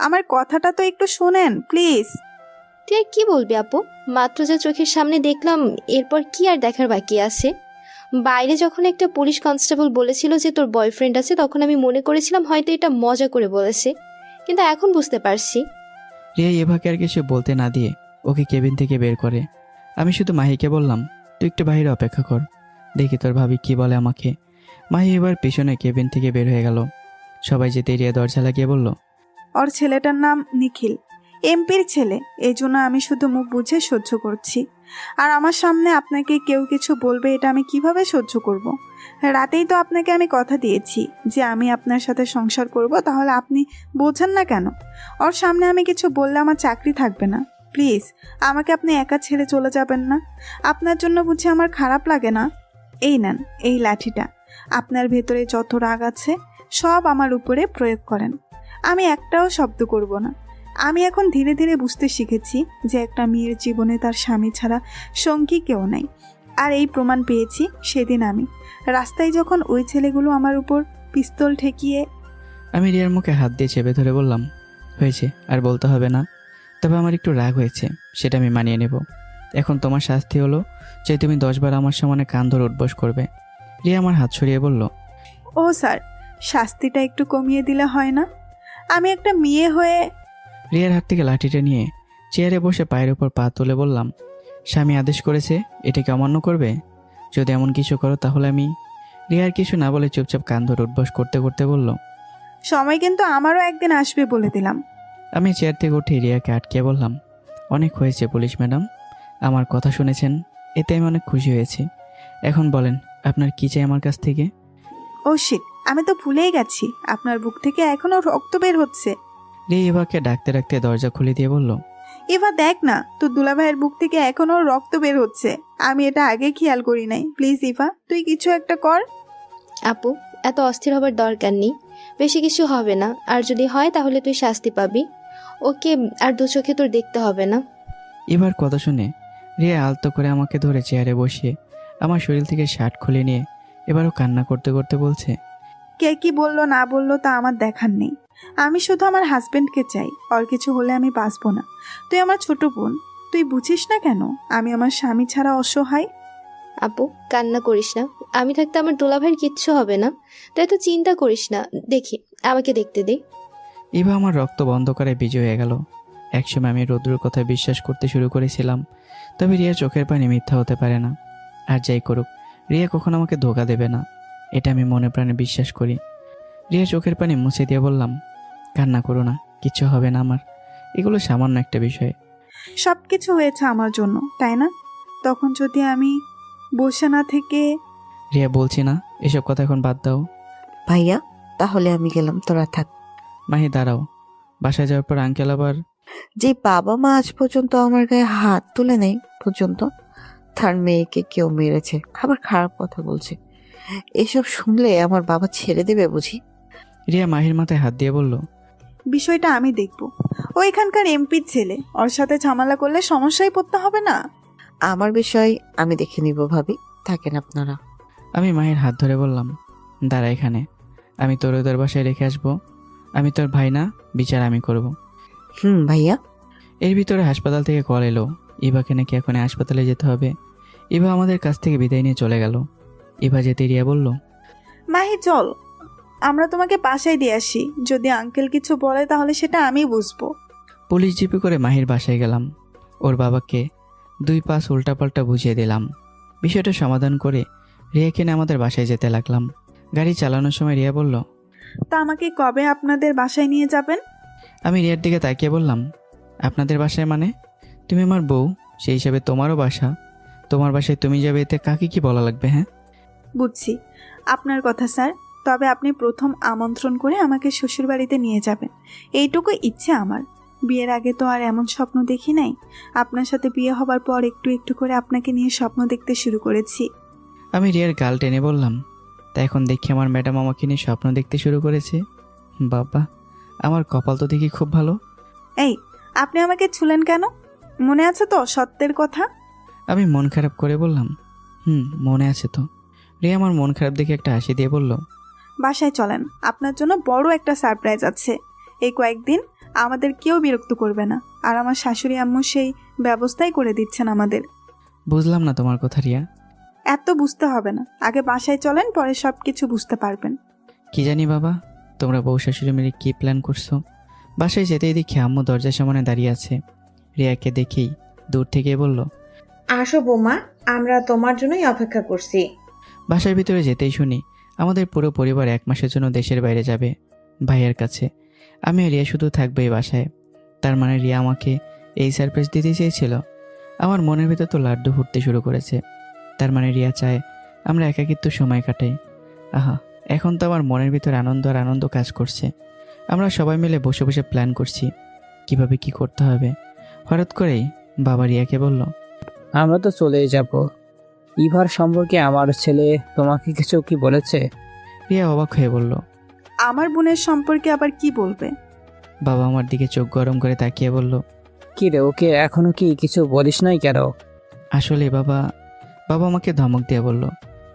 আমার কথাটা তো একটু শোনেন প্লিজ। তুই আর কি বলবি আপু? মাত্র যা চোখের সামনে দেখলাম, এরপর কি আর দেখার বাকি আছে? বাইরে যখন একটা পুলিশ কনস্টেবল বলেছিল যে তোর বয়ফ্রেন্ড আছে, তখন আমি মনে করেছিলাম হয়তো এটা মজা করে বলেছে, কিন্তু এখন বুঝতে পারছি। রিয়া এভাকে আর কিছু বলতে না দিয়ে ওকে কেবিন থেকে বের করে। আমি শুধু মাহিকে বললাম, তুই একটু বাইরে অপেক্ষা কর, দেখি তোর ভাবি কি বলে আমাকে। মাহি এবার পিছনে কেবিন থেকে বের হয়ে গেল। সবাই যেতে রিয়া দরজা লাগিয়ে বলল, ওর ছেলেটার নাম নিখিল, এমপির ছেলে, এই জন্য আমি শুধু মুখ বুঝে সহ্য করছি। আর আমার সামনে আপনাকে কেউ কিছু বলবে, এটা আমি কিভাবে সহ্য করব। রাতেই তো আপনাকে আমি কথা দিয়েছি যে আমি আপনার সাথে সংসার করব, তাহলে আপনি বোঝেন না কেন? ওর সামনে আমি কিছু বললে আমার চাকরি থাকবে না। প্লিজ আমাকে আপনি একা ছেড়ে চলে যাবেন না। আপনার জন্য বুঝি আমার খারাপ লাগে না? এই নেন এই লাঠিটা, আপনার ভেতরে যত রাগ আছে সব আমার উপরে প্রয়োগ করেন। আমি একটাও শব্দ করব না। আমি এখন ধীরে ধীরে বুঝতে শিখেছি যে একটা মেয়ের জীবনে তার স্বামী ছাড়া সঙ্গী কেউ নাই। আর এই প্রমাণ পেয়েছি সেদিন আমি রাস্তায় যখন ওই ছেলেগুলো আমার উপর পিস্তল ঠেকিয়ে। আমি রিয়ার মুখে হাত দিয়ে চেপে ধরে বললাম, হয়েছে, আর বলতে হবে না। তবে আমার একটু রাগ হয়েছে, সেটা আমি মানিয়ে নেব। এখন তোমার শাস্তি হলো যে তুমি 10 বার আমার সামনে কান ধরে উঠবস করবে। রিয়া আমার হাত সরিয়ে বলল, ও স্যার, শাস্তিটা একটু কমিয়ে দিলে হয় না? আমি একটা মেয়ে হয়ে। রিয়ার হাত থেকে লাঠিটা নিয়ে চেয়ারে বসে পায়ের উপর পা তুলে বললাম, স্বামী আদেশ করেছে, এটাকে অমান্য করবে? যদি এমন কিছু করো তাহলে আমি। রিয়ার কিছু না বলে চুপচাপ কান ধরে উঠবস করতে করতে বলল, সময় কিন্তু আমারও একদিন আসবে বলে দিলাম। আমি চেয়ার থেকে উঠে রিয়াকে আটকে বললাম, অনেক হয়েছে পুলিশ ম্যাডাম, আমার কথা শুনেছেন, এতে আমি অনেক খুশি হয়েছি। এখন বলেন আপনার কি চাই আমার কাছ থেকে? ও শিট, আমি তো ভুলেই গেছি, আপনার বুক থেকে এখনো রক্ত বের হচ্ছে। রিয়া এভাকে ডাকতে ডাকতে দরজা খুলে দিয়ে বলল, এবার দেখ না, তোর দুলাভাইয়ের বুক থেকে এখনো রক্ত বের হচ্ছে। আমি এটা আগে খেয়াল করি নাই। প্লিজ ইভা, তুই কিছু একটা কর। আপু, এত অস্থির হবার দরকার নেই, বেশি কিছু হবে না। আর যদি হয় তাহলে তুই শাস্তি পাবি। ওকে আর দু চোখে তোর দেখতে হবে না। এবার কথা শুনে রিয়া আলতো করে আমাকে ধরে চেয়ারে বসিয়ে আমার শরীর থেকে শার্ট খুলে নিয়ে এবারও কান্না করতে করতে বলছে, কে কি বললো না বললো তা আমার দেখার নেই। আমি শুধু আমার হাজবেন্ডকে চাই। ওর কিছু হলে আমি বাঁচবো না। তুই আমার ছোট বোন, তুই বুঝিস না কেন আমি আমার স্বামী ছাড়া অসহায়? আপু, কান্না করিস না। আমি থাকতে আমার দুলাভাইয়ের কিচ্ছু হবে না, তাই তো চিন্তা করিস না। দেখি, আমাকে দেখতে দে। এবার আমার রক্ত বন্ধ করে বিজয় হয়ে গেল। একসময় আমি রৌদ্রের কথা বিশ্বাস করতে শুরু করেছিলাম, তবে রিয়া চোখের পানি মিথ্যা হতে পারে না। আর যাই করুক, রিয়া কখনো আমাকে ধোকা দেবে না, এটা আমি মনে প্রাণে বিশ্বাস করি। রিয়া চোখের পানি মুছে দিয়ে বললাম, কান্না করো না, কিচ্ছু হবে না আমার, এগুলো সামান্য একটা বিষয়। সব কিছু হয়েছে আমার জন্য, তাই না? তখন যদি আমি বসে না থেকে। রিয়া বলছি না, এসব কথা এখন বাদ দাও। ভাইয়া, তাহলে আমি গেলাম, তোরা থাক। মাহি দাঁড়াও, বাসায় যাওয়ার পর আঙ্কেল আবার। যে বাবা মা আজ পর্যন্ত আমার গায়ে হাত তুলে নেই পর্যন্ত, তার মেয়েকে কেউ মেরেছে, আবার খারাপ কথা বলছে, এসব শুনলে আমার বাবা ছেড়ে দেবে বুঝি? রিয়া মাহির মাথায় হাত দিয়ে বলল, বিষয়টা আমি দেখব। ও এখানকার এমপির ছেলে, ওর সাথে ঝামেলা করলে সমস্যায় পড়তে হবে না? আমার বিষয় আমি দেখে নিব ভাবি, থাকেন আপনারা। আমি মাহির হাত ধরে বললাম, দাঁড়া এখানে, আমি তোর ওদের বাসায় রেখে আসবো। আমি তোর ভাই না, বিচার আমি করব। ভাইয়া। এর ভিতরে হাসপাতাল থেকে কল এলো, ইভাকে নাকি এখন হাসপাতালে যেতে হবে। ইভা আমাদের কাছ থেকে বিদায় নিয়ে চলে গেল। ইভা যেতে রিয়া বলল, মাহি চল, আমরা তোমাকে বাসায় দিয়ে আসি। যদি আঙ্কেল কিছু বলে তাহলে সেটা আমি বুঝবো। পুলিশ জিপে করে মাহির বাসায় গেলাম। ওর বাবাকে 2 পাঁচ উল্টাপাল্টা বুঝিয়ে দিলাম। বিষয়টা সমাধান করে রিয়াকে নিয়ে আমাদের বাসায় যেতে লাগলাম। গাড়ি চালানোর সময় রিয়া বলল, তা আমাকে কবে আপনাদের বাসায় নিয়ে যাবেন? আমি রিয়ার দিকে তাকিয়ে বললাম, আপনাদের বাসায় মানে? তুমি আমার বউ, সেই হিসাবে তোমারও বাসা, তোমার বাসায় তুমি যাবে, এতে কাকে কি বলা লাগবে? হ্যাঁ বুঝছি আপনার কথা স্যার, তবে আপনি প্রথম আমন্ত্রণ করে আমাকে শ্বশুরবাড়িতে নিয়ে যাবেন, এইটুকু ইচ্ছে আমার। বিয়ের আগে তো আর এমন স্বপ্ন দেখি নাই। আপনার সাথে বিয়ে হবার পর একটু একটু করে আপনাকে নিয়ে স্বপ্ন দেখতে শুরু করেছি। আমি রিয়ার গাল টেনে বললাম, তা এখন দেখি আমার ম্যাডাম আমাকে নিয়ে স্বপ্ন দেখতে শুরু করেছে। বাবা, আমার কপাল তো দেখি খুব ভালো। এই, আপনি আমাকে ছুলেন কেন? মনে আছে তো সত্যের কথা? আমি মন খারাপ করে বললাম, মনে আছে তো। রিয়া আমার মন খারাপ দেখে একটা হাসি দিয়ে বলল, বাসায় চলেন, আপনার জন্য বড় একটা সারপ্রাইজ আছে। এই কয়েকদিন আমাদের কেউ বিরক্ত করবে না। আর আমার শাশুড়ি আম্মু সেই ব্যবস্থাই করে দিচ্ছেন আমাদের। বুঝলাম না তোমার কথা রিয়া। এত বুঝতে হবে না, আগে বাসায় চলেন, পরে সব কিছু বুঝতে পারবেন। কি জানি বাবা, তোমরা বউ শাশুড়ি মিলে কী প্ল্যান করছো। বাসায় যেতেই দেখি আম্মু দরজার সামনে দাঁড়িয়ে আছে। রিয়াকে দেখেই দূর থেকে বলল, আসো বৌমা, আমরা তোমার জন্যই অপেক্ষা করছি। বাসার ভিতরে যেতেই শুনি আমাদের পুরো পরিবার 1 মাসের জন্য দেশের বাইরে যাবে ভাইয়ের কাছে। আমি আর রিয়া শুধু থাকবো এই বাসায়। তার মানে রিয়া আমাকে এই সারপ্রাইজ দিতে চেয়েছিল। আমার মনের ভিতর তো লাড্ডু ফুটতে শুরু করেছে। তার মানে রিয়া চায় আমরা একাকিত্ব সময় কাটাই। আহা, এখন তো আমার মনের ভিতর আনন্দ আর আনন্দ কাজ করছে। আমরা সবাই মিলে বসে বসে প্ল্যান করছি কিভাবে কি করতে হবে। হঠাৎ করেই বাবা রিয়াকে বলল, আমরা তো চলেই যাব। ইভার সম্পর্কে আমার ছেলে তোমাকে কিছু কি বলেছে? রিয়া অবাক হয়ে বলল, আমার বোনের সম্পর্কে আবার কি বলবে? বাবা আমার দিকে চোখ গরম করে তাকিয়ে বলল, কি রে, ওকে এখনো কি কিছু বলিস নাই কেন? আসলে বাবা আমাকে ধমক দিয়ে বলল,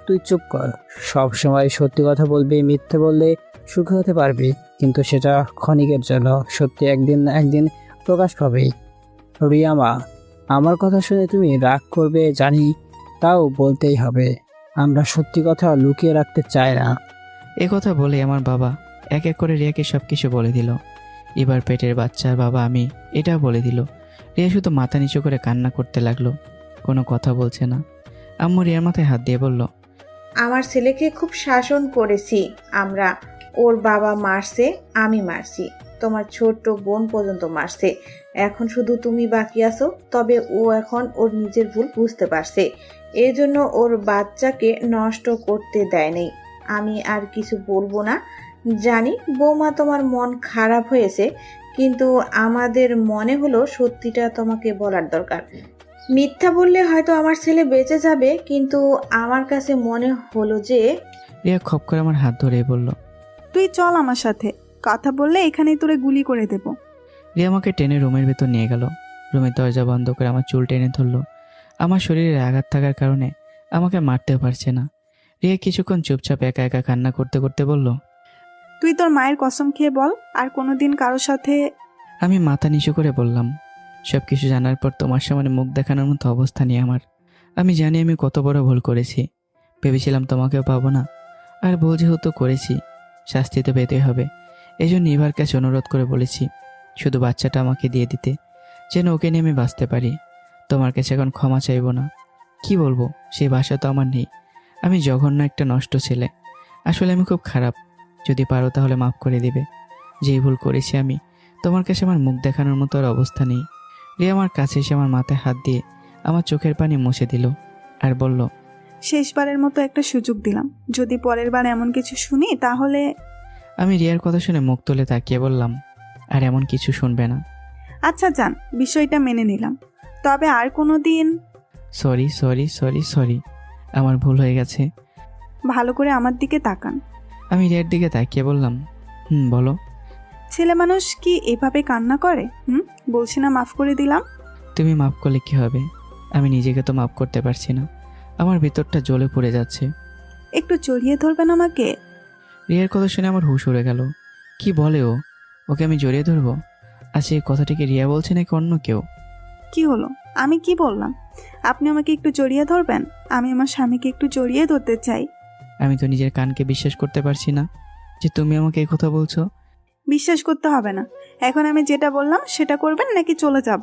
তুই চুপ কর। সব সময় সত্যি কথা বলবি, মিথ্যে বললে সুখী হতে পারবি, কিন্তু সেটা ক্ষণিকের জন্য। সত্যি একদিন না একদিন প্রকাশ পাবেই। রিয়া মা, আমার কথা শুনে তুমি রাগ করবে জানি, তাও বলতেই হবে। আমরা সত্যি কথা লুকিয়ে রাখতে চাই না। এ কথা বলে আমার বাবা এক এক করে রিয়াকে সব কিছু বলে দিল। এবার পেটের বাচ্চার বাবা আমি এটা বলে দিল। রিয়া শুধু মাথা নিচু করে কান্না করতে লাগলো, কোনো কথা বলছে না। আম্মু রিয়ার মাথায় হাত দিয়ে বলল, আমার ছেলেকে খুব শাসন করেছি আমরা। ওর বাবা মারছে, আমি মারছি, তোমার ছোট্ট বোন পর্যন্ত মারছে। এখন শুধু তুমি বাকি আছো। তবে ও এখন ওর নিজের ভুল বুঝতে পারছে, এই জন্য ওর বাচ্চাকে নষ্ট করতে দেয়নি। আমি আর কিছু বলবো না। জানি বৌমা তোমার মন খারাপ হয়েছে, কিন্তু আমাদের মনে হলো সত্যিটা তোমাকে বলার দরকার। মিথ্যা বললে হয়তো আমার ছেলে বেঁচে যাবে, কিন্তু আমার কাছে মনে হলো যে রিয়া খপ করে আমার হাত ধরে বলল, তুই চল আমার সাথে, কথা বললে এখানেই তোরে গুলি করে দেব। রিয়া আমাকে টেনে রুমের ভেতর নিয়ে গেল। রুমের দরজা বন্ধ করে আমার চুল টেনে ধরলো। আমার শরীরে আঘাত থাকার কারণে আমাকে মারতেও পারছে না। রিয়া কিছুক্ষণ চুপচাপ একা একা কান্না করতে করতে বলল, তুই তোর মায়ের কসম খেয়ে বল আর কোনোদিন কারোর সাথে। আমি মাথা নিচু করে বললাম, সব কিছু জানার পর তোমার সামনে মুখ দেখানোর মতো অবস্থা নেই আমার। আমি জানি আমি কত বড় ভুল করেছি। ভেবেছিলাম তোমাকেও পাবো না, আর ভুল যেহেতু করেছি শাস্তি তো পেতে হবে। এই জন্য ইভার কাছে অনুরোধ করে বলেছি শুধু বাচ্চাটা আমাকে দিয়ে দিতে, যেন ওকে নিয়ে আমি বাঁচতে পারি। তোমার কাছে এখন ক্ষমা চাইব না। কি বলবো, সেই ভাষা তো আমার নেই। আমি জঘন্য একটা নষ্ট ছেলে। আসলে আমি খুব খারাপ। যদি পারো তাহলে মাফ করে দিবে। যেই ভুল করেছি আমি, তোমার কাছে আমার মুখ দেখানোর মতো আর অবস্থা নেই। রিয়া আমার কাছে এসে আমার মাথায় হাত দিয়ে আমার চোখের পানি মুছে দিল আর বলল, শেষবারের মতো একটা সুযোগ দিলাম, যদি পরের বার এমন কিছু শুনি তাহলে। আমি রিয়ার কথা শুনে মুখ তুলে তাকিয়ে বললাম, আর এমন কিছু শুনবে না। আচ্ছা যান, বিষয়টা মেনে নিলাম, তবে আর কোনো দিন। সরি সরি সরি সরি, আমার ভুল হয়ে গেছে। ভালো করে আমার দিকে তাকান। আমি রিয়ার দিকে তাকিয়ে বললাম, বলো। ছেলে মানুষ কি এভাবে কান্না করে? বলছি না মাফ করে দিলাম। তুমি মাফ করলে কি হবে? আমি নিজেকে তো মাফ করতে পারছি না। আমার ভিতরটা জ্বলে পড়ে যাচ্ছে। একটু জড়িয়ে ধরবেন আমাকে? রিয়ার কথা শুনে আমার হুঁশ উড়ে গেল। কি বলে ও? ওকে আমি জড়িয়ে ধরবো? আচ্ছা, এই কথাটা কি রিয়া বলছে নাকি অন্য কেউ? কি হলো? আমি কি বললাম? আপনি আমাকে একটু জড়িয়ে ধরবেন? আমি আমার স্বামীকে একটু জড়িয়ে ধরতে চাই। আমি তো নিজের কানকে বিশ্বাস করতে পারছি না যে তুমি আমাকে এই কথা বলছো। বিশ্বাস করতে হবে না। এখন আমি যেটা বললাম সেটা করবেন নাকি চলে যাব?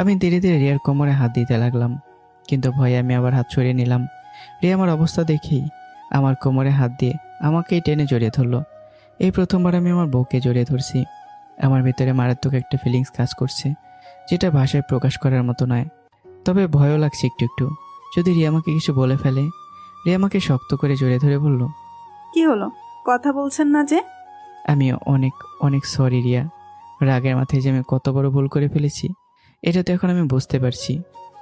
আমি ধীরে ধীরে রিয়ার কোমরে হাত দিতে লাগলাম, কিন্তু ভয়ে আমি আবার হাত সরিয়ে নিলাম। রিয়া আমার অবস্থা দেখেই আমার কোমরে হাত দিয়ে আমাকেই টেনে জড়িয়ে ধরলো। এই প্রথমবার আমি আমার বউকে জড়িয়ে ধরছি। আমার ভিতরে মারাত্মক একটা ফিলিংস কাজ করছে, যেটা ভাষায় প্রকাশ করার মতো নয়। তবে ভয়ও লাগছে একটু একটু, যদি রিয়া আমাকে কিছু বলে ফেলে। রিয়া আমাকে শক্ত করে জড়িয়ে ধরে বলল, কি হলো? কথা বলছেন না যে? আমি অনেক অনেক সরি রিয়া। রাগের মাথায় যে আমি কত বড় ভুল করে ফেলেছি এটা তো এখন আমি বুঝতে পারছি।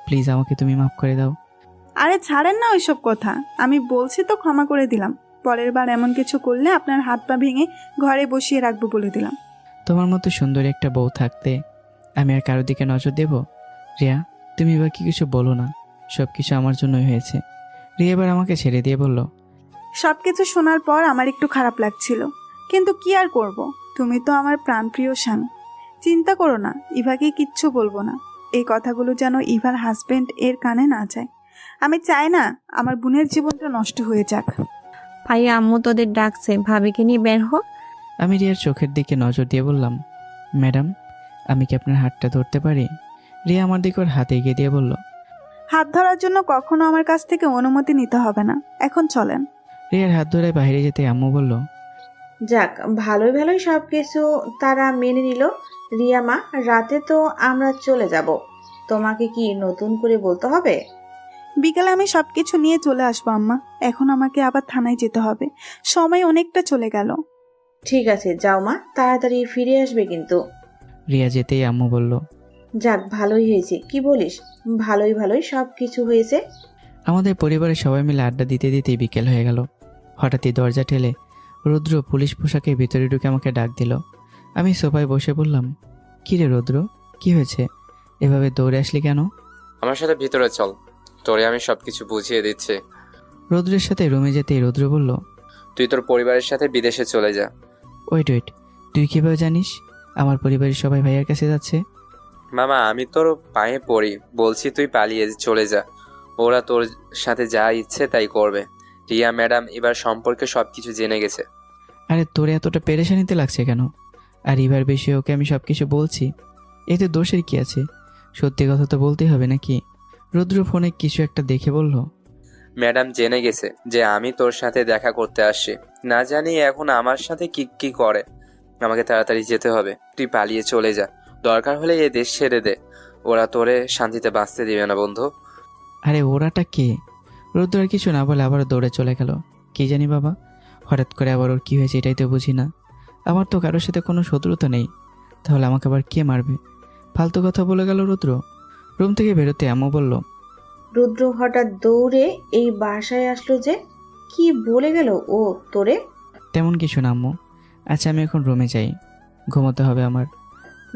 প্লিজ আমাকে তুমি মাফ করে দাও। আরে ছাড়েন না ওইসব কথা। আমি বলছি তো ক্ষমা করে দিলাম। পরের বার এমন কিছু করলে আপনার হাত পা ভেঙে ঘরে বসিয়ে রাখবো বলে দিলাম। তোমার মতো সুন্দর একটা বউ থাকতে আমি আর কারোর দিকে নজর দেব? রিয়া, তুমি এবার কি কিছু বলো না। সব কিছু আমার জন্যই হয়েছে। রিয়া এবার আমাকে ছেড়ে দিয়ে বলল, সব কিছু শোনার পর আমার একটু খারাপ লাগছিল, কিন্তু কি আর করব, তুমি তো আমার প্রাণপ্রিয় স্বামী। চিন্তা করো না, ইভাকে কিচ্ছু বলবো না। এই কথাগুলো যেন ইভার হাজবেন্ড এর কানে না যায়। আমি চাই না আমার বোনের জীবনটা নষ্ট হয়ে যাক। ভাইয়া আম্মু তোদের ডাকছে, ভাবিকে নিয়ে বের হ। আমি রিয়ার চোখের দিকে নজর দিয়ে বললাম, ম্যাডাম, আমি কি আপনার হাতটা ধরতে পারি? রিয়া আমার দিকে ওর হাতে এগিয়ে দিয়ে বলল। হাত ধরার জন্য কখনো আমার কাছ থেকে অনুমতি নিতে হবে না, এখন চলেন। রিয়ার হাত ধরে বাইরে যেতে আম্মু বলল, যাক, ভালোই ভালোই সব কিছু তারা মেনে নিল। রিয়া মা, রাতে তো আমরা চলে যাব, তোমাকে কি নতুন করে বলতে হবে? বিকালে আমি সবকিছু নিয়ে চলে আসবো আম্মা। এখন আমাকে আবার থানায় যেতে হবে, সময় অনেকটা চলে গেল। ঠিক আছে, যাও মা, তাড়াতাড়ি ফিরে আসবে কিন্তু। রিয়া যেতেই আম্মু বলল, যাক, ভালোই হয়েছে। কি বলিস? ভালোই ভালোই সব কিছু হয়েছে। আমাদের পরিবারের সবাই মিলে আড্ডা দিতে দিতেই বিকেল হয়ে গেল। হঠাৎই দরজা ঠেলে রুদ্র পুলিশ পোশাকে ভিতরে ঢুকে আমাকে ডাক দিল। আমি সোফায় বসে বললাম, কী রে রুদ্র, কি হয়েছে? এভাবে দৌড়ে আসলি কেন? আমার সাথে ভিতরে চল, তোরে আমি সবকিছু বুঝিয়ে দিচ্ছি। রুদ্রের সাথে রুমে যেতেই রুদ্র বলল, তুই তোর পরিবারের সাথে বিদেশে চলে যা। ওয়েট, তুই কীভাবে জানিস আমার পরিবারের সবাই ভাইয়ার কাছে যাচ্ছে? মামা, আমি তোর পায়ে পড়ি, বলছি তুই পালিয়ে চলে যা। ওরা তোর সাথে যা ইচ্ছে তাই করবে। রিয়া ম্যাডাম এবার সম্পর্কে সবকিছু জেনে গেছে। আরে তোর এতটা পেরেশানিতে লাগছে কেন? আর এবার বেশি ওকে আমি সব কিছু বলছি, এতে দোষের কি আছে? সত্যি কথা তো বলতেই হবে নাকি? রুদ্র ফোনে কিছু একটা দেখে বলল, ম্যাডাম জেনে গেছে যে আমি তোর সাথে দেখা করতে আসছি। না জানি এখন আমার সাথে কি কি করে। আমাকে তাড়াতাড়ি যেতে হবে, তুই পালিয়ে চলে যা। দরকার হলে এ দেশ ছেড়ে দে, ওরা তোরে শান্তিতে বাঁচতে দিবে না বন্ধু। আরে ওরাটা কে? রুদ্র আর কিছু না বলে আবার দৌড়ে চলে গেল। কি জানি বাবা, হঠাৎ করে আবার ওর কী হয়েছে এটাই তো বুঝি না। আমার তো কারোর সাথে কোনো শত্রুতা নেই, তাহলে আমাকে আবার কে মারবে? ফালতু কথা বলে গেল রুদ্র। রুম থেকে বেরোতে আম্মু বলল, রুদ্র হঠাৎ দৌড়ে এই বাসায় আসলো যে? কি বলে গেল ও তোরে? তেমন কিছু না আম্মু। আচ্ছা আমি এখন রুমে যাই, ঘুমোতে হবে আমার।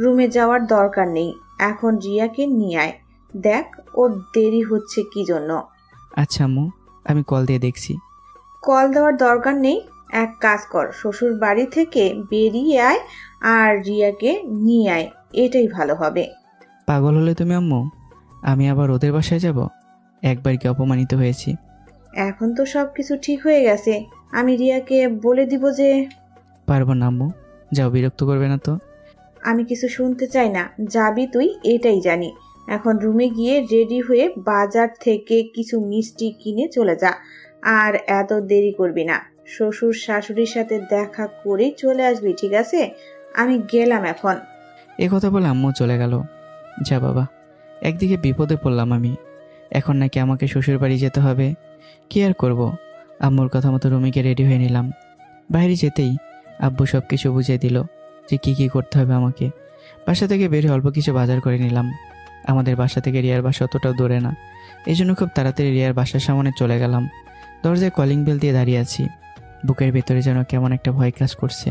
রুমে যাওয়ার দরকার নেই, এখন রিয়াকে নিয়ে আয়। দেখ ওর দেরি হচ্ছে কি জন্য। আচ্ছা আম্মু, আমি কল দিয়ে দেখছি। কল দেওয়ার দরকার নেই, এক কাজ কর, শ্বশুর বাড়ি থেকে বেরিয়ে আয় আর রিয়াকে নিয়ে আয়, এটাই ভালো হবে। পাগল হলে তুমি আম্মু? আমি আবার ওদের বাসায় যাব? একবার কি অপমানিত হয়েছি? এখন তো সব কিছু ঠিক হয়ে গেছে, আমি রিয়াকে বলে দিব যে। পারবো না আম্মু, যাও, বিরক্ত করবে না তো? আমি কিছু শুনতে চাই না, যাবি তুই এটাই জানি। এখন রুমে গিয়ে রেডি হয়ে বাজার থেকে কিছু মিষ্টি কিনে চলে যা, আর এত দেরি করবি না। শ্বশুর শাশুড়ির সাথে দেখা করেই চলে আসবি, ঠিক আছে? আমি গেলাম এখন। এ কথা বলে আম্মু চলে গেল। যা বাবা, একদিকে বিপদে পড়লাম আমি, এখন নাকি আমাকে শ্বশুর বাড়ি যেতে হবে। কি আর করব? আম্মুর কথা মতো রুমে গিয়ে রেডি হয়ে নিলাম। বাইরে যেতেই আব্বু সব কিছু বুঝিয়ে দিল যে কি কি করতে হবে আমাকে। বাসা থেকে বেরিয়ে অল্প কিছু বাজার করে নিলাম। আমাদের বাসা থেকে রিয়ার বাসা অতটাও দূরে না, এই জন্য খুব তাড়াতাড়ি রিয়ার বাসার সামনে চলে গেলাম। দরজায় কলিং বেল দিয়ে দাঁড়িয়ে আছি। বুকের ভেতরে যেন কেমন একটা ভয় কাজ করছে।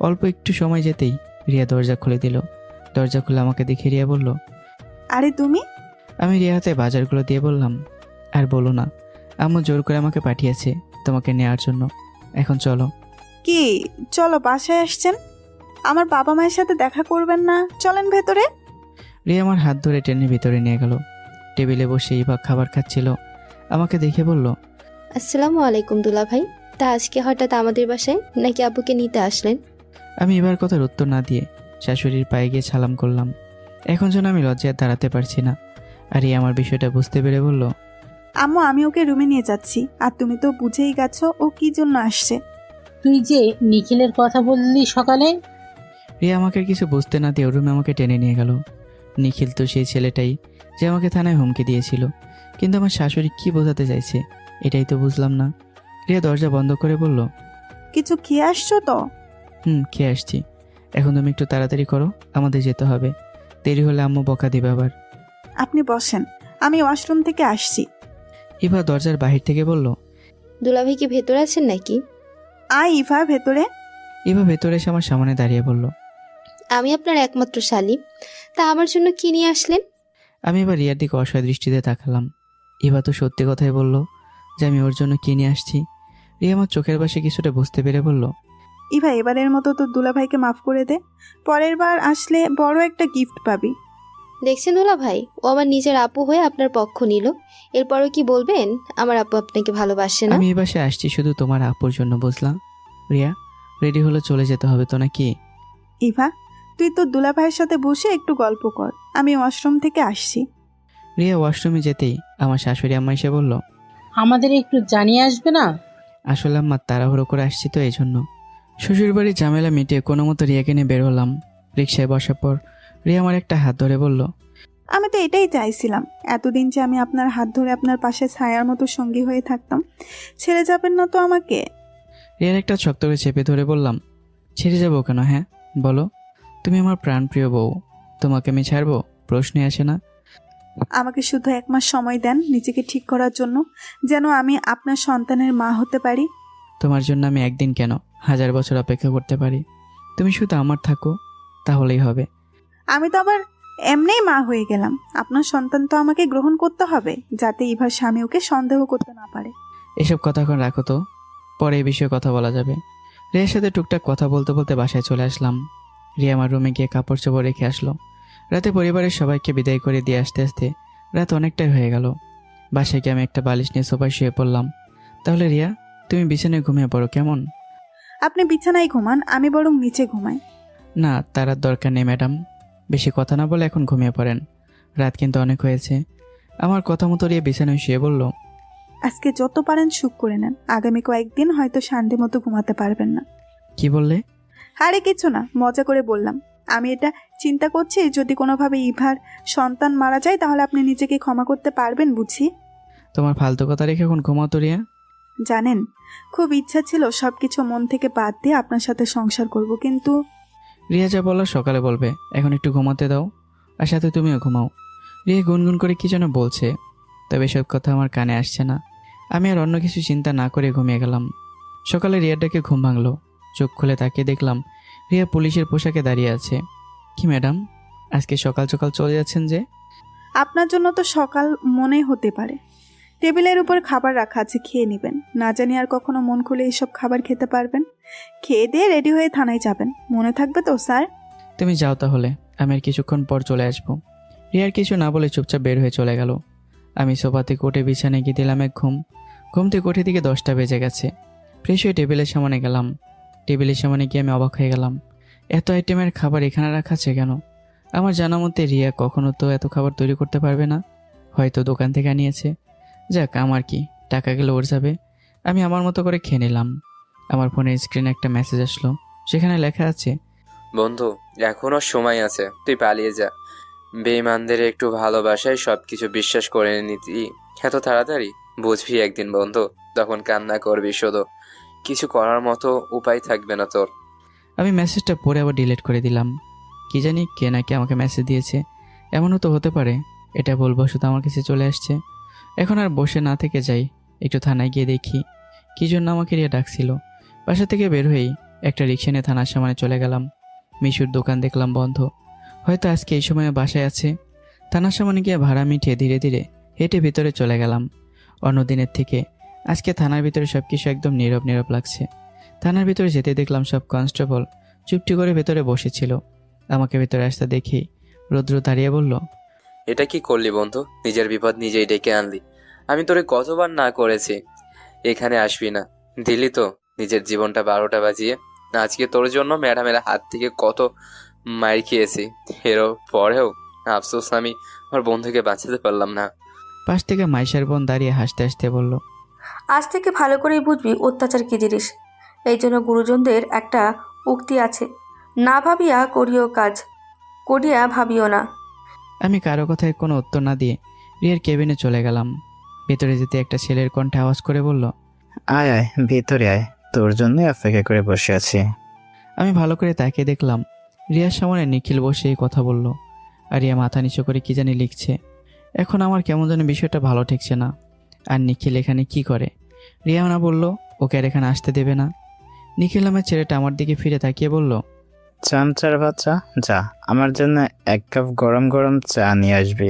অল্প একটু সময় যেতেই রিয়া দরজা খুলে দিল। দরজা খুলে আমাকে দেখে রিয়া বলল, আরে তুমি? আমি রিয়া হাতে বাজারগুলো দিয়ে বললাম, আর বলো না, আম্মু জোর করে আমাকে পাঠিয়েছে তোমাকে নেওয়ার জন্য। এখন চলো। কি চলো, বাসায় আসছেন? আমার বাবা মায়ের সাথে দেখা করবেন না? চলেন ভেতরে। রিয়া আমার হাত ধরে টেনে ভিতরে নিয়ে গেল। টেবিলে বসে ইভা খাবার খাচ্ছিল। আমাকে দেখে বলল, আসসালামু আলাইকুম দুলা ভাই। তা আজকে হঠাৎ আমাদের বাসায়, নাকি আব্বুকে নিতে আসলেন? আমি এবার কথার উত্তর না দিয়ে শাশুড়ির পায়ে গিয়ে সালাম করলাম। এখন যেন আমি লজ্জায় দাঁড়াতে পারছি না। আর রিয়া আমার বিষয়টা বুঝতে পেরে বলল, আম্মু, আমি ওকে রুমে নিয়ে যাচ্ছি, আর তুমি তো বুঝেই গেছো ও কি জন্য আসছে। তুই যে নিখিলের কথা বললি সকালে। রিয়া আমাকে আর কিছু বুঝতে না দিয়ে রুমে আমাকে টেনে নিয়ে গেল। নিখিল তো সেই ছেলেটাই যে আমাকে থানায় হুমকি দিয়েছিল, কিন্তু আমার শাশুড়ি কি বোঝাতে চাইছে এটাই তো বুঝলাম না। রিয়া দরজা বন্ধ করে বলল, কিছু খেয়ে আসছো তো? খেয়ে আসছি। এখন তুমি একটু তাড়াতাড়ি করো, আমাদের যেতে হবে। দেরি হলে আম্মু বকা দিবে আবার। আপনি বসেন, আমি ওয়াশরুম থেকে আসছি। ইভা দরজার বাহির থেকে বলল, দুলা ভাই কি ভেতরে আছেন নাকি? আয় ইভা, ভেতরে। ইভা ভেতরে এসে আমার সামনে দাঁড়িয়ে বলল, আমি আপনার একমাত্র শালী, তা আমার জন্য কি নিয়ে আসলেন? আমি এবার রিয়ার দিকে অসহায় দৃষ্টিতে তাকালাম। ইভা তো সত্যি কথাই বলল যে আমি ওর জন্য কি নিয়ে আসছি। রিয়া আমার চোখের পাশে কিছুটা বুঝতে পেরে বলল, ইভা এবারের মতো তো দুলাভাইকে মাফ করে দে, পরের বার আসলে বড় একটা গিফট পাবি। দেখছেন ওলা ভাই, ও আমার নিজের আপু হয়ে আপনার পক্ষ নিল। এরপরও কি বলবেন আমার আপু আপনাকে ভালোবাসে না? আমি এই বাসায় আসছি শুধু তোমার আপুর জন্য, বুঝলাম। রিয়া, রেডি হলে চলে যেতে হবে তো নাকি? ইভা, তুই তো দুলাভাইয়ের সাথে বসে একটু গল্প কর, আমি ওয়াশরুম থেকে আসছি। রিয়া ওয়াশরুমে যেতেই আমার শাশুড়ি আম্মা এসে বলল, আমাদের একটু জানিয়ে আসবে না? আসলে আম্মা তাড়াহুড়ো করে আসছি তো এই জন্য। শ্বশুর বাড়ির ঝামেলা মিটিয়ে কোনো মতো রিয়াকে নিয়ে বের হলাম। রিক্সায় বসার পর রিয়া আমার একটা হাত ধরে বলল, আমি তো এটাই চাইছিলাম, এতদিন যে আমি আপনার হাত ধরে আপনার পাশে ছায়ার মতো সঙ্গী হয়ে থাকতাম, ছেড়ে যাবেন না তো আমাকে? রিয়ার একটা শক্ত করে চেপে ধরে বললাম, ছেড়ে যাবো কেন? হ্যাঁ বলো, তুমি আমার প্রাণপ্রিয় বউ, তোমাকে আমি ছাড়বো? প্রশ্নই আসে না। আমাকে শুধু 1 মাস সময় দেন নিজেকে ঠিক করার জন্য, যেন আমি আপনার সন্তানের মা হতে পারি। তোমার জন্য আমি একদিন কেন 1000 বছর অপেক্ষা করতে পারি। তুমি শুধু আমার থাকো, তাহলেই হবে। আমি তো আবার এমনিই মা হয়ে গেলাম, আপনার সন্তান তো আমাকে গ্রহণ করতে হবে, যাতে ইভার স্বামী ওকে সন্দেহ করতে না পারে। এসব কথা এখন রাখো তো, পরে এই বিষয়ে কথা বলা যাবে। রিয়ার সাথে টুকটাক কথা বলতে বলতে বাসায় চলে আসলাম। রিয়া আমার রুমে গিয়ে কাপড় চোপড় রেখে আসলো। রাতে পরিবারের সবাইকে বিদায় করে দিয়ে আসতে আসতে রাত অনেকটাই হয়ে গেল। বাসায় গিয়ে আমি একটা বালিশ নিয়ে সোফায় শুয়ে পড়লাম। তাহলে রিয়া, তুমি বিছানায় ঘুমিয়ে পড়ো কেমন? আপনি বিছানায় ঘুমান, আমি বরং নিচে ঘুমাই। না, তার আর দরকার নেই ম্যাডাম, বেশি কথা না বলে এখন ঘুমিয়ে পড়েন, রাত কিন্তু অনেক হয়েছে। আমার কথা মতো রিয়া বিছানায় শুয়ে বলল, আজকে যত পারেন সুখ করে নেন, আগামী কয়েকদিন হয়তো শান্তি মতো ঘুমাতে পারবেন না। কি বললে? আরে কিছু না, মজা করে বললাম। আমি এটা চিন্তা করছি, যদি কোনোভাবে ইভার সন্তান মারা যায় তাহলে আপনি নিজেকে ক্ষমা করতে পারবেন বুঝি। তোমার ফালতু কথা রেখে এখন ঘুমাও তো রিয়া। জানেন, খুব ইচ্ছা ছিল সবকিছু মন থেকে বাদ দিয়ে আপনার সাথে সংসার করব, কিন্তু রিয়া যা বলার সকালে বলবে, এখন একটু ঘুমাতে দাও, আর সাথে তুমিও ঘুমাও। রিয়া গুনগুন করে কি যেন বলছে, তবে সব কথা আমার কানে আসছে না। আমি আর অন্য কিছু চিন্তা না করে ঘুমিয়ে গেলাম। সকালে রিয়ার ডাকে ঘুম ভাঙলো। চোখ খুলে তাকিয়ে দেখলাম রিয়া পুলিশের পোশাকে দাঁড়িয়ে আছে। কি ম্যাডাম, আজকে সকাল সকাল চলে যাচ্ছেন যে? আপনার জন্য তো সকাল মনে হতে পারে, টেবিলের উপর খাবার রাখা আছে, খেয়ে নেবেন। না জানি আর কখনো মন খুলে এইসব খাবার খেতে পারবেন। খেয়ে দিয়ে রেডি হয়ে থানায় যাবেন, মনে থাকবে তো স্যার? তুমি যাও তাহলে, আমি আর কিছুক্ষণ পর চলে আসবো। রিয়ার কিছু না বলে চুপচাপ বের হয়ে চলে গেল। আমি সোফা থেকে উঠে বিছানায় গিয়ে দিলাম এক ঘুম। ঘুম থেকে উঠে দিকে 10টা বেজে গেছে। ফ্রেশ হয়ে টেবিলের সামনে গেলাম। টেবিলের সামনে গিয়ে আমি অবাক হয়ে গেলাম, এত আইটেমের খাবার এখানে রাখা আছে কেন? আমার জানা মতে রিয়া কখনো তো এত খাবার তৈরি করতে পারবে না, হয়তো দোকান থেকে আনিয়েছে। যাক, আমার কি, টাকা গেলে ওর যাবে। আমি আমার মতো করে খেয়ে নিলাম। আমার ফোনের স্ক্রিনে একটা মেসেজ আসলো, সেখানে লেখা আছে, বন্ধু, এখনো সময় আছে, তুই পালিয়ে যা। বেঈমানদের একটু ভালোবাসায় সবকিছু বিশ্বাস করে নিতি এত তাড়াতাড়ি? বুঝবি একদিন বন্ধু, তখন কান্না করবি শুধু, কিছু করার মতো উপায় থাকবে না তোর। আমি মেসেজটা পড়ে আবার ডিলিট করে দিলাম। কি জানি কে নাকি আমাকে মেসেজ দিয়েছে, এমনও তো হতে পারে এটা বলবো শুধু আমার কাছে চলে আসছে। এখন আর বসে না থেকে যাই, একটু থানায় গিয়ে দেখি কী জন্য আমাকে রিয়া ডাকছিল। বাসা থেকে বের হয়েই একটা রিক্সা নিয়ে থানার সামনে চলে গেলাম। মিশুর দোকান দেখলাম বন্ধ, হয়তো আজকে এই সময় বাসায় আছে। থানার সামনে গিয়ে ভাড়া মিটিয়ে ধীরে ধীরে হেঁটে ভিতরে চলে গেলাম। অন্য দিনের থেকে আজকে থানার ভিতরে সব কিছু একদম নীরব নীরব লাগছে। থানার ভিতরে যেতে দেখলাম সব কনস্টেবল চুপটি করে ভেতরে বসেছিল। আমাকে ভেতরে আসতে দেখি রৌদ্র দাঁড়িয়ে বলল, এটা কি করলি বন্ধু? নিজের বিপদ নিজেই ডেকে আনলি। আমি তোরে কতবার না করেছি এখানে আসবি না, দিলি তো নিজের জীবনটা 12টা বাজিয়ে। আজকে তোর জন্য ম্যাডামের হাত থেকে কত মার খেয়েছি, এর পরেও আফসোস আমি আমার বন্ধুকে বাঁচাতে পারলাম না। পাশ থেকে মাইশার বোন দাঁড়িয়ে হাসতে হাসতে বলল, আজ থেকে ভালো করেই বুঝবি অত্যাচার কি জিনিস। এই জন্য গুরুজনদের একটা উক্তি আছে, না ভাবিয়া করিও কাজ, করিয়া ভাবিও না। আমি কারো কথায় কোনো উত্তর না দিয়ে রিয়ার কেবিনে চলে গেলাম। ভেতরে যেতে একটা ছেলের কণ্ঠে আওয়াজ করে বলল, আয় আয় ভিতরে আয়, তোর জন্য অপেক্ষা করে বসে আছি। আমি ভালো করে তাকিয়ে দেখলাম রিয়ার সামনে নিখিল বসে এই কথা বলল, আর রিয়া মাথা নিচু করে কি জানি লিখছে। এখন আমার কেমন যেন বিষয়টা ভালো ঠেকছে না। আর নিখিল এখানে কি করে? রিয়া না বলল ওকে আর এখানে আসতে দেবে না। নিখিল নামের ছেলেটা আমার দিকে ফিরে তাকিয়ে বলল, চামচার বাচ্চা, যা আমার জন্য 1 কাপ গরম গরম চা নিয়ে আসবি।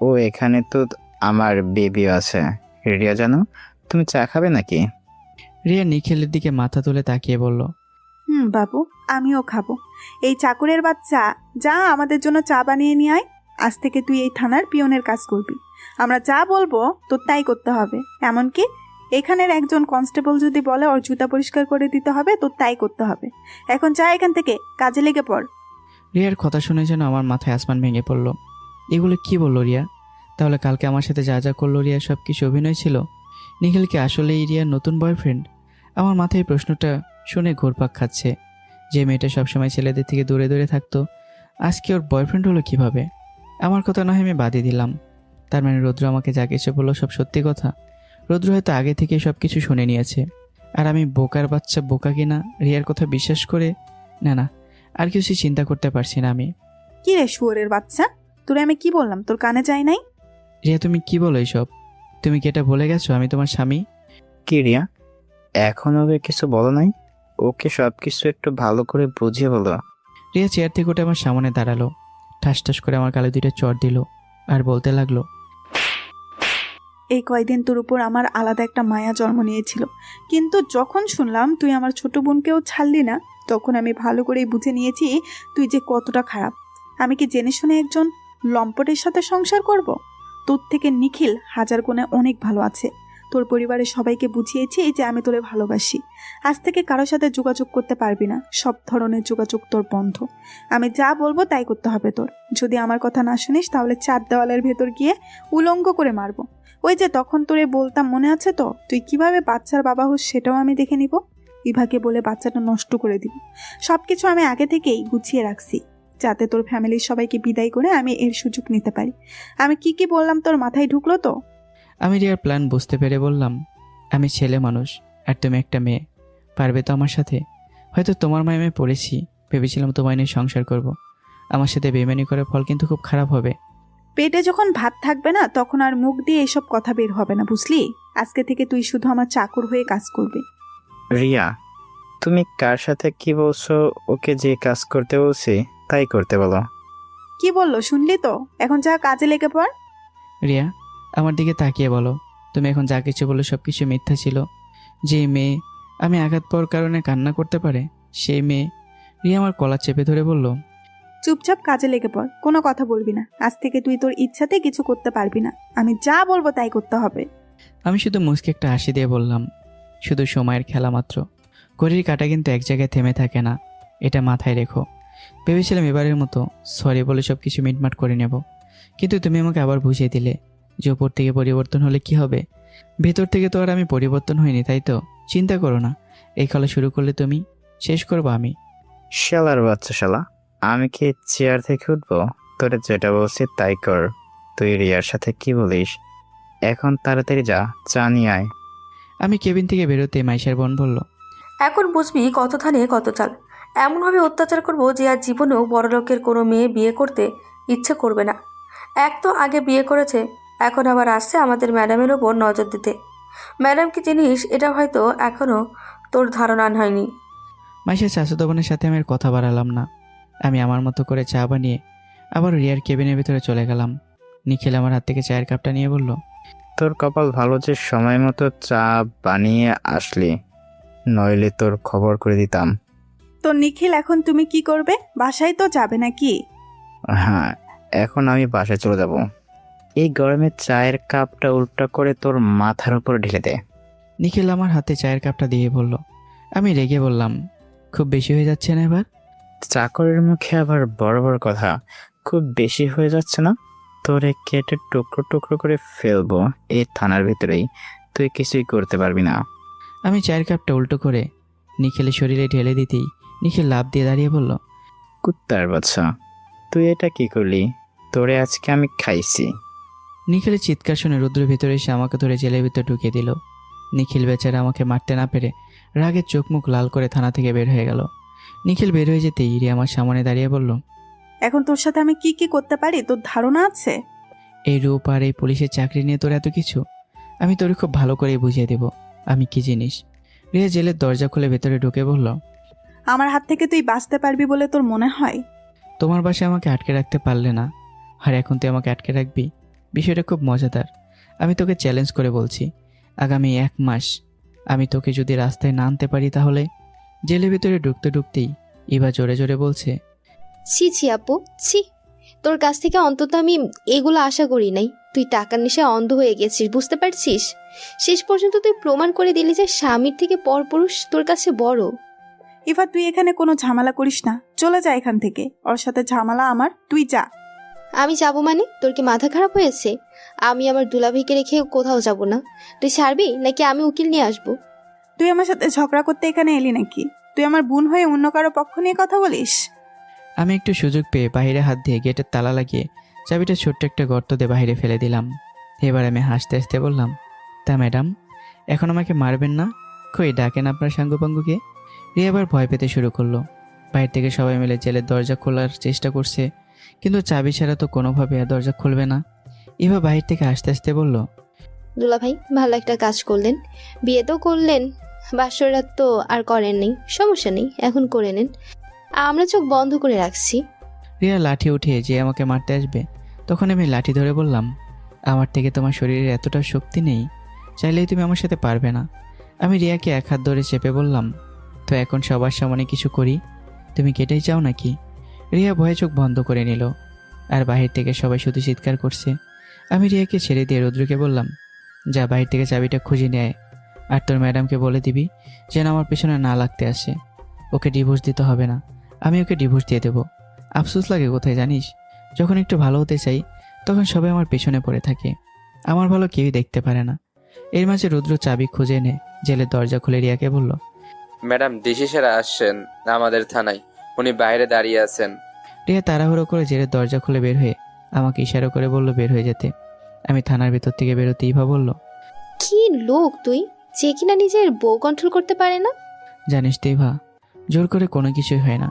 ও এখানে তো আমার বেবিও আছে। রিয়া জানো, তুমি চা খাবে নাকি? রিয়া নিখিলের দিকে মাথা তুলে তাকিয়ে বলল, বাবু, আমিও খাবো। এই চাকরের বাচ্চা, যা আমাদের জন্য চা বানিয়ে নিয়ে আয়। আজ থেকে তুই এই থানার পিয়নের কাজ করবি। আমরা যা বলবো তোর তাই করতে হবে। এমনকি এখানের একজন কনস্টেবল যদি বলে ওর জুতা পরিষ্কার করে দিতে হবে, তোর তাই করতে হবে। এখন যা এখান থেকে, কাজে লেগে পড়। রিয়ার কথা শুনে যেন আমার মাথায় আসমান ভেঙে পড়লো। এগুলো কি বললো রিয়া? তাহলে কালকে আমার সাথে যা যা করলো রিয়া সব কিছু অভিনয় ছিল? নিখিল কি আসলেই রিয়ার নতুন বয়ফ্রেন্ড? আমার মাথায় এই প্রশ্নটা শুনে ঘুরপাক খাচ্ছে। যে মেয়েটা সবসময় ছেলেদের থেকে দূরে দূরে থাকতো, আজকে ওর বয়ফ্রেন্ড হলো কিভাবে? আমার কথা নয় আমি বাদই দিলাম। তার মানে রৌদ্র আমাকে যা কিছু বললো সব সত্যি কথা। রৌদ্র হয়তো আগে থেকে সব কিছু শুনে নিয়েছে, আর আমি বোকার বাচ্চা বোকা কিনা রিয়ার কথা বিশ্বাস করে না না আর কিছু চিন্তা করতে পারছি না আমি। কি রে শুয়োরের বাচ্চা, তোরে আমি কি বললাম তোর কানে যায় নাই? রিয়া তুমি কি বলো এইসব? তুমি কি এটা বলে গেছো আমি তোমার স্বামী? কি রিয়া, এখন ওকে কিছু বলো নাই? ওকে সব কিছু একটু ভালো করে বুঝিয়ে বলো। রিয়া চেয়ার থেকে উঠে আমার সামনে দাঁড়ালো, ঠাস ঠাস করে আমার গালে দুইটা চড় দিল আর বলতে লাগলো, এই কয়দিন তোর উপর আমার আলাদা একটা মায়া জন্ম নিয়েছিল, কিন্তু যখন শুনলাম তুই আমার ছোট বোনকেও ছাড়লি না, তখন আমি ভালো করেই বুঝে নিয়েছি তুই যে কতটা খারাপ। আমি কি জেনে শুনে একজন লম্পটের সাথে সংসার করব? তোর থেকে নিখিল হাজার গুণে অনেক ভালো আছে। তোর পরিবারের সবাইকে বুঝিয়েছি যে আমি তোরে ভালোবাসি। আজ থেকে কারোর সাথে যোগাযোগ করতে পারবি না, সব ধরনের যোগাযোগ তোর বন্ধ। আমি যা বলবো তাই করতে হবে তোর। যদি আমার কথা না শুনিস তাহলে 4 দেওয়ালের ভেতর গিয়ে উলঙ্গ করে মারবো। ওই যে তখন তোরে বলতাম মনে আছে তো, তুই কিভাবে বাচ্চার বাবা হোস সেটাও আমি দেখে নিব। ইভাকে বলে বাচ্চাটা নষ্ট করে দিব। সব কিছু আমি আগে থেকেই গুছিয়ে রাখছি, যাতে তোর ফ্যামিলির সবাইকে বিদায় করে আমি এর সুযোগ নিতে পারি। আমি কি কি বললাম তোর মাথায় ঢুকলো তো? আমি রিয়ার প্ল্যান বুঝতে পেরে বললাম, আমি ছেলে মানুষ আর তুমি একটা মেয়ে, পারবে তো আমার সাথে? হয়তো তোমার মায় আমি পড়েছি, ভেবেছিলাম তোমায় নিয়ে সংসার করব। আমার সাথে বেইমানি করার ফল কিন্তু খুব খারাপ হবে। পেটে যখন ভাত থাকবে না তখন আর মুখ দিয়ে এসব কথা বের হবে না, বুঝলি? আজকে থেকে তুই শুধু আমার চাকর হয়ে কাজ করবি। রিয়া, তুমি কার সাথে কি বলছো? ওকে যে কাজ করতে বলছি তাই করতে বলো। কি বললো শুনলি তো? এখন যা কাজে লেগে পড়। রিয়া আমার দিকে তাকিয়ে বলো, তুমি এখন যা কিছু বলো সব কিছু মিথ্যা ছিল। যে মেয়ে আমি আঘাত পাওয়ার কারণে কান্না করতে পারে, সেই মেয়ে। রিয়া আমার কলা চেপে ধরে বলল, চুপচাপ কাজে লেগে পড়, কোনো কথা বলবি না। আজ থেকে তুই তোর ইচ্ছাতে কিছু করতে পারবি না, আমি যা বলবো তাই করতে হবে। আমি শুধু মুচকে একটা হাসি দিয়ে বললাম, শুধু সময়ের খেলা মাত্র, ঘড়ির কাঁটা কিন্তু এক জায়গায় থেমে থাকে না, এটা মাথায় রেখো। ভেবেছিলাম এবারের মতো সরি বলে সব কিছু মিটমাট করে নেব, কিন্তু তুমি আমাকে আবার বুঝিয়ে দিলে যে ওপর থেকে পরিবর্তন হলে কি হবে, ভেতর থেকে তো আর আমি পরিবর্তন হইনি, তাই তো? চিন্তা করো না, এই খেলা শুরু করলে তুমি, শেষ করবো আমি। শালার বাচ্চা শালা, আমি কি চেয়ার থেকে উঠবো? তোরে যেটা বলছি তাই কর। তুই রিয়ার সাথে কি বলিস? এখন তাড়াতাড়ি যা, চা নিয়ে আয়। আমি কেবিন থেকে বেরোতে মাইশার বোন বলল, এখন বুঝবি কত ধানে কত চাল। এমনভাবে অত্যাচার করবো যে আর জীবনেও বড়লোকের কোনো মেয়ে বিয়ে করতে ইচ্ছে করবে না। এক তো আগে বিয়ে করেছে, এখন আবার আসছে আমাদের ম্যাডামের ওপর নজর দিতে। ম্যাডাম কি জিনিস এটা হয়তো এখনও তোর ধারণা হয়নি। মাইশার চাচাতো বোনের সাথে আমি আর কথা বাড়ালাম না। আমি আমার মতো করে চা বানিয়ে আবার রিয়ার কেবিনের ভিতরে চলে গেলাম। নিখিল আমার হাত থেকে চায়ের কাপটা নিয়ে বলল, তোর কপাল ভালো যে সময় মতো চা বানিয়ে আসলি, নইলে তোর খবর করে দিতাম। তো নিখিল, এখন তুমি কি করবে? বাসায় তো যাবে নাকি? হ্যাঁ, এখন আমি বাসায় চলে যাব। এই গরমে চায়ের কাপটা উল্টা করে তোর মাথার উপর ঢেলে দে। নিখিল আমার হাতে চায়ের কাপটা দিয়ে বলল। আমি রেগে বললাম, খুব বেশি হয়ে যাচ্ছে না এবার? চাকরের মুখে আবার বড় বড় কথা, খুব বেশি হয়ে যাচ্ছে না? তোরে কেটে টুকরো টুকরো করে ফেলবো এই থানার ভিতরেই, তুই কিছুই করতে পারবি না। আমি চায়ের কাপটা উল্টো করে নিখিলের শরীরে ঢেলে দিতেই নিখিল লাফ দিয়ে দাঁড়িয়ে বলল, কুত্তার বাচ্চা, তুই এটা কি করলি? তোরে আজকে আমি খাইছি। নিখিলের চিৎকার শুনে রুদ্র ভিতরে এসে আমাকে ধরে জেলের ভিতর ঢুকিয়ে দিল। নিখিল বেচারা আমাকে মারতে না পেরে রাগে চোখ মুখ লাল করে থানা থেকে বের হয়ে গেল। নিখিল বের হয়ে যেতেই রিয়া আমার সামনে দাঁড়িয়ে বলল, এখন তোর সাথে আমি কি কি করতে পারি তোর ধারণা আছে? এই রূপ আর এই পুলিশের চাকরি নিয়ে তোর এত কিছু? আমি তোর খুব ভালো করেই বুঝিয়ে দেব আমি কি জিনিস। রিয়া জেলের দরজা খুলে ভেতরে ঢুকে বলল, আমার হাত থেকে তুই বাঁচতে পারবি বলে তোর মনে হয়? তোমার বাসায় আমাকে আটকে রাখতে পারলে না, আর এখন তুই আমাকে আটকে রাখবি? বিষয়টা খুব মজাদার। আমি তোকে চ্যালেঞ্জ করে বলছি, আগামী 1 মাস আমি তোকে যদি রাস্তায় না আনতে পারি তাহলে জেলের ভিতরে ঢুকতে ঢুকতেই ইভা জোরে জোরে বলছে, ছি ছি আপু, ছি। তোর কাছ থেকে অন্তত আমি এগুলো আশা করি নাই। তুই টাকার নেশায় অন্ধ হয়ে গেছিস, বুঝতে পারছিস? শেষ পর্যন্ত তুই প্রমাণ করে দিলি যে স্বামীর থেকে পরপুরুষ তোর কাছে বড়। ইভা, তুই এখানে কোনো ঝামেলা করিস না, চলে যা এখান থেকে। ওর সাথে ঝামেলা আমার, তুই যা। আমি যাব মানে? তোর কি মাথা খারাপ হয়েছে? আমি আমার দুলাভাইকে রেখে কোথাও যাব না। তুই ছাড়বি নাকি আমি উকিল নিয়ে আসবো? তুই আমার সাথে ঝগড়া করতে এখানে এলি নাকি? তুই আমার বোন হয়ে অন্য কারো পক্ষ নিয়ে কথা বলিস? আমি একটু সুযোগ পেয়ে বাইরে হাত দিয়ে গেটের তালা লাগিয়ে চাবিটা ছোট্ট একটা গর্ত দিয়ে বাইরে ফেলে দিলাম। এবার আমি হাসতে হাসতে বললাম, তা ম্যাডাম, এখন আমাকে মারবেন না? কই ডাকেন আপনার সাঙ্গুপাঙ্গুকে। রিয়া আবার ভয় পেতে শুরু করলো। বাইরে থেকে সবাই মিলে জেলের দরজা খোলার চেষ্টা করছে, কিন্তু চাবি ছাড়া তো কোনোভাবে আর দরজা খুলবে না। ইভা বাহির থেকে আস্তে আস্তে বলল, দুলাভাই ভালো একটা কাজ করলেন, বিয়ে তো করলেন, বাসরাত তো আর করেননি, সমস্যা নেই, এখন করে নেন, আমরা চোখ বন্ধ করে রাখছি। রিয়া লাঠি উঠিয়ে যে আমাকে মারতে আসবে, তখন আমি লাঠি ধরে বললাম, আমার থেকে তোমার শরীরে এতটা শক্তি নেই, চাইলেই তুমি আমার সাথে পারবে না। আমি রিয়াকে এক হাত ধরে চেপে বললাম, তো এখন সবার সামনে কিছু করি, তুমি কেটেই চাও নাকি? রিয়া ভয়ে চোখ বন্ধ করে নিল, আর বাহির থেকে সবাই শুধু চিৎকার করছে। আমি রিয়াকে ছেড়ে দিয়ে রুদ্রকে বললাম, যা বাহির থেকে চাবিটা খুঁজে নেয়, আর তোর ম্যাডামকে বলে দিবি যেন আমার পেছনে না লাগতে আসে। ওকে ডিভোর্স দিতে হবে না, আমি ওকে ডিভোর্স দিয়ে দেবো। আফসোস লাগে কোথায় জানিস, যখন একটু ভালো হতে চাই তখন সবাই আমার পেছনে পড়ে থাকে, আমার ভালো কেউই দেখতে পারে না। এর মাঝে রুদ্র চাবি খুঁজে এনে জেলের দরজা খুলে রিয়াকে বলল, ম্যাডাম ডিসি স্যার আসছেন আমাদের থানায়, উনি বাইরে দাঁড়িয়ে আছেন। রিয়া তাড়াহুড়ো করে জেলের দরজা খুলে বের হয়ে আমাকে ইশারা করে বলল বের হয়ে যেতে। আমি থানার ভেতর থেকে বেরোতে ইভা বলল, কি লোক তুই, যে কিনা নিজের বউ কন্ট্রোল করতে পারে না। জানিস তো ইভা, জোর করে কোনো কিছুই হয় না।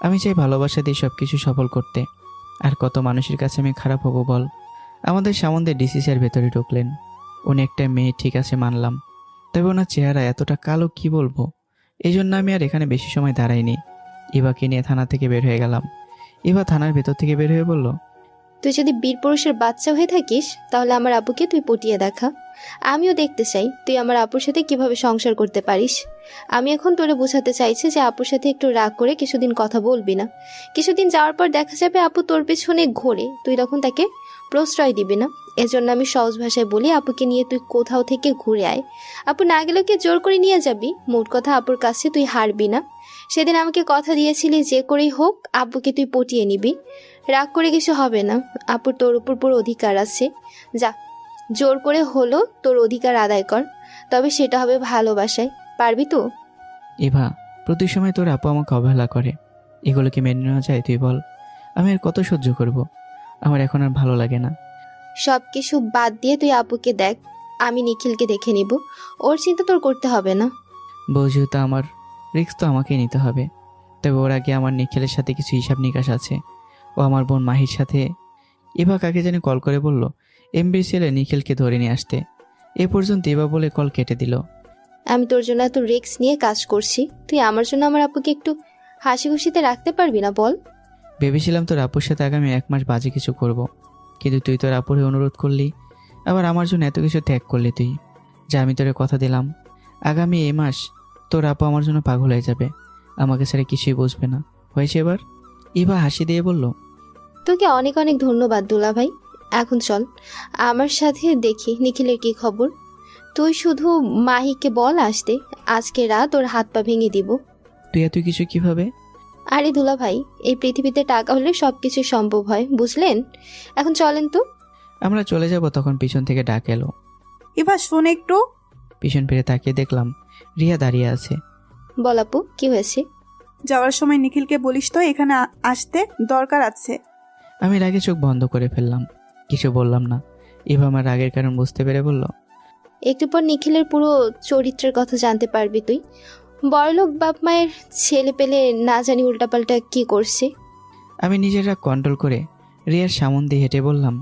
আমি চাই ভালোবাসা দিয়ে সব কিছু সফল করতে। আর কত মানুষের কাছে আমি খারাপ হব বল। আমাদের সামনে ডিসি স্যার ভেতরে ঢুকলেন। উনি একটা মেয়ে ঠিক আছে মানলাম, তবে ওনার চেহারা এতটা কালো কি বলবো। এই জন্য আমি আর এখানে বেশি সময় দাঁড়াইনি, ইভাকে নিয়ে থানা থেকে বের হয়ে গেলাম। ইভা থানার ভেতর থেকে বের হয়ে বলল, তুই যদি বীর পুরুষের বাচ্চা হয়ে থাকিস তাহলে আমার আব্বুকে তুই পটিয়ে দেখা। আমিও দেখতে চাই তুই আমার আপুর সাথে কিভাবে সংসার করতে পারিস। আমি এখন তোরে বোঝাতে চাইছি যে আপুর সাথে একটু রাগ করে কিছুদিন কথা বলবি না। কিছুদিন যাওয়ার পর দেখা যাবে আপু তোর পেছনে ঘোরে, তুই তখন তাকে প্রশ্রয় দিবি না। এজন্য আমি সহজ ভাষায় বলি, আপুকে নিয়ে তুই কোথাও থেকে ঘুরে আয়। আপু না গেলেও কি জোর করে নিয়ে যাবি? মোট কথা আপুর কাছে তুই হারবি না। সেদিন আমাকে কথা দিয়েছিলি যে করেই হোক আব্বুকে তুই পটিয়ে নিবি। রাগ করে কিছু হবে না, আপুর তোর উপর পুরো অধিকার আছে। যা, জোর করে হলো তোর অধিকার আদায় কর, তবে সেটা হবে ভালোবাসায়। পারবি তো? ইভা, প্রতি সময় তোর আপু আমাকে অবহেলা করে, এগুলো কি মেনে নেওয়া যায় তুই বল? আমি আর কত সহ্য করব? আমার এখন আর ভালো লাগে না। সব কিছু বাদ দিয়ে তুই আপুকে দেখ, আমি নিখিলকে দেখে নিব, ওর চিন্তা তোর করতে হবে না। বউ যেহেতু আমার, রিস্ক তো আমাকেই নিতে হবে। তবে ওর আগে আমার নিখিলের সাথে কিছু হিসাব নিকাশ আছে। ও আমার বোন মাহির সাথে। ইভা কাকে জানি কল করে বলল এমবির ছেলে নিখিলকে ধরে নিয়ে আসতে। এ পর্যন্ত ইভা বলে কল কেটে দিল। আমি তোর জন্য এত রিস্ক নিয়ে কাজ করছি, তুই আমার জন্য আমার আপুকে একটু হাসি খুশিতে রাখতে পারবি না বল? ভেবেছিলাম তোর আপুর সাথে আগামী 1 মাস বাজে কিছু করব, কিন্তু তুই তোর আপুরে অনুরোধ করলি, আবার আমার জন্য এত কিছু ত্যাগ করলি তুই। যা আমি তোরে কথা দিলাম, আগামী এই মাস তোর আপু আমার জন্য পাগল হয়ে যাবে, আমাকে ছেড়ে কিছুই বুঝবে না। হয়েছে এবার? ইভা হাসি দিয়ে বলল, তোকে অনেক অনেক ধন্যবাদ দুলা ভাই। এখন চল আমার সাথে দেখি নিখিলের কি খবর। তুই শুধু মাহিকে বল আসতে, আজকে রাত ওর হাত পা ভেঙে দিব। তুই এত কিছু কিভাবে? আরে দুলা ভাই, এই পৃথিবীতে টাকা হলে সবকিছু সম্ভব হয়, বুঝলেন? এখন চলেন তো। আমরা চলে যাব তখন পিছন থেকে ডাক এলো। ইভা শোন একটু। পিছন ফিরে তাকিয়ে দেখলাম রিয়া দাঁড়িয়ে আছে। বল আপু, কি হয়েছে? যাওয়ার সময় নিখিলকে বলিস তো এখানে আসতে দরকার আছে। আমি রাগে চোখ বন্ধ করে ফেললাম, কিছু বললাম না। ইভা আমার রাগের কারণ বুঝতে পেরে বলল, একটু পর নিখিলের পুরো চরিত্রের কথা জানতে পারবি তুই। বড়লোক বাপ মায়ের ছেলে পেলে না জানি উল্টাপাল্টা কি করছে। আমি নিজের রাগ কন্ট্রোল করে রিয়ার সামন দিয়ে হেঁটে বললাম,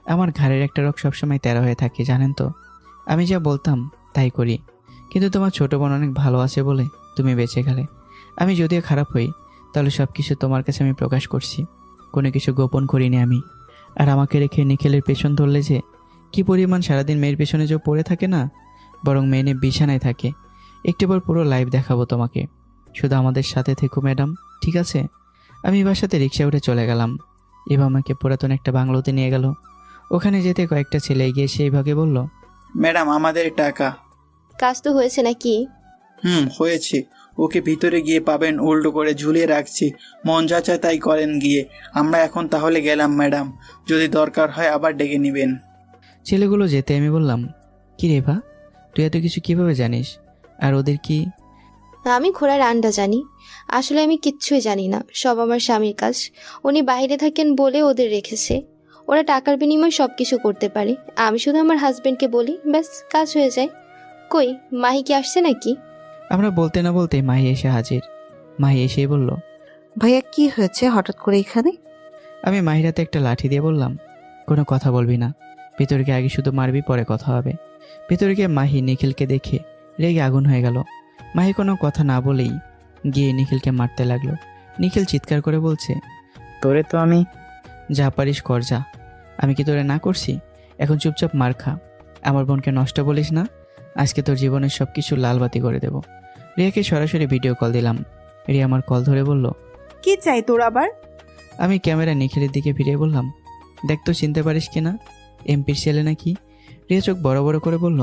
আমার ঘাড়ের একটা রোগ সবসময় তেরা হয়ে থাকে জানেন তো। আমি যা বলতাম তাই করি, কিন্তু তোমার ছোট বোন অনেক ভালো আছে বলে তুমি বেঁচে গেলে। আমি যদিও খারাপ হই, তাহলে সব কিছু তোমার কাছে আমি প্রকাশ করছি, কোনো কিছু গোপন করিনি আমি। আর আমাকে রেখে নিখিলের পেছন ধরলে যে কি পরিমাণ সারাদিন মেয়ের পেছনে যে পড়ে থাকে না, বরং মেয়ে নিয়ে বিছানায় থাকে। একটু পর পুরো লাইভ দেখাবো তোমাকে। শুধু আমাদের সাথে থেকো ম্যাডাম, ঠিক আছে? আমি এবার সাথে রিক্সা উঠে চলে গেলাম। এবার আমাকে পুরাতন একটা বাংলোতে নিয়ে গেল। ওখানে যেতে কয়েকটা ছেলে এগিয়ে এসে এইভাবে বলল, ম্যাডাম আমাদের টাকা। কাজ তো হয়েছে নাকি? হয়েছে। ওকে ভিতরে গিয়ে পাবেন উল্টো করে ঝুলিয়ে রাখছি, মন যা চায় তাই করেন গিয়ে। আমরা এখন তাহলে গেলাম ম্যাডাম, যদি দরকার হয় আবার ডেকে নেবেন। ছেলেগুলো যেতে আমি বললাম, কি রে ভা, তুই এত কিছু কিভাবে জানিস? আর ওদের কি? আমি ঘোড়ার আন্ডা জানি। আসলে আমি কিচ্ছুই জানি না, সব আমার স্বামীর কাজ। উনি বাইরে থাকেন বলে ওদের রেখেছে। ওরা টাকার বিনিময়ে সব কিছু করতে পারে। আমি শুধু আমার হাজবেন্ডকে বলি, ব্যাস কাজ হয়ে যায়। কই, মাহি কি আসছে নাকি? আমরা বলতে না বলতে মাহি এসে হাজির। মাহি এসেই বলল, ভাইয়া কি হয়েছে হঠাৎ করে এখানে? আমি মাহির হাতে একটা লাঠি দিয়ে বললাম, কোনো কথা বলবি না, ভিতরে গিয়ে আগে শুধু মারবি, পরে কথা হবে। ভিতরে গিয়ে মাহি নিখিলকে দেখে রেগে আগুন হয়ে গেল। মাহি কোনো কথা না বলেই গিয়ে নিখিলকে মারতে লাগলো। নিখিল চিৎকার করে বলছে, তোরে তো আমি। যা পারিস কর যা, আমি কি তোরে না করছি? এখন চুপচাপ মার খা। আমার বোনকে নষ্ট বলিস না, আজকে তোর জীবনের সব কিছু লালবাতি করে দেব। রিয়াকে সরাসরি ভিডিও কল দিলাম। রিয়া আমার কল ধরে বলল, কি চাই তোর আবার? আমি ক্যামেরা নিখিলের দিকে ফিরিয়ে বললাম, দেখ তো চিনতে পারিস কিনা, এমপির ছেলে নাকি? রিয়া চোখ বড় বড় করে বলল,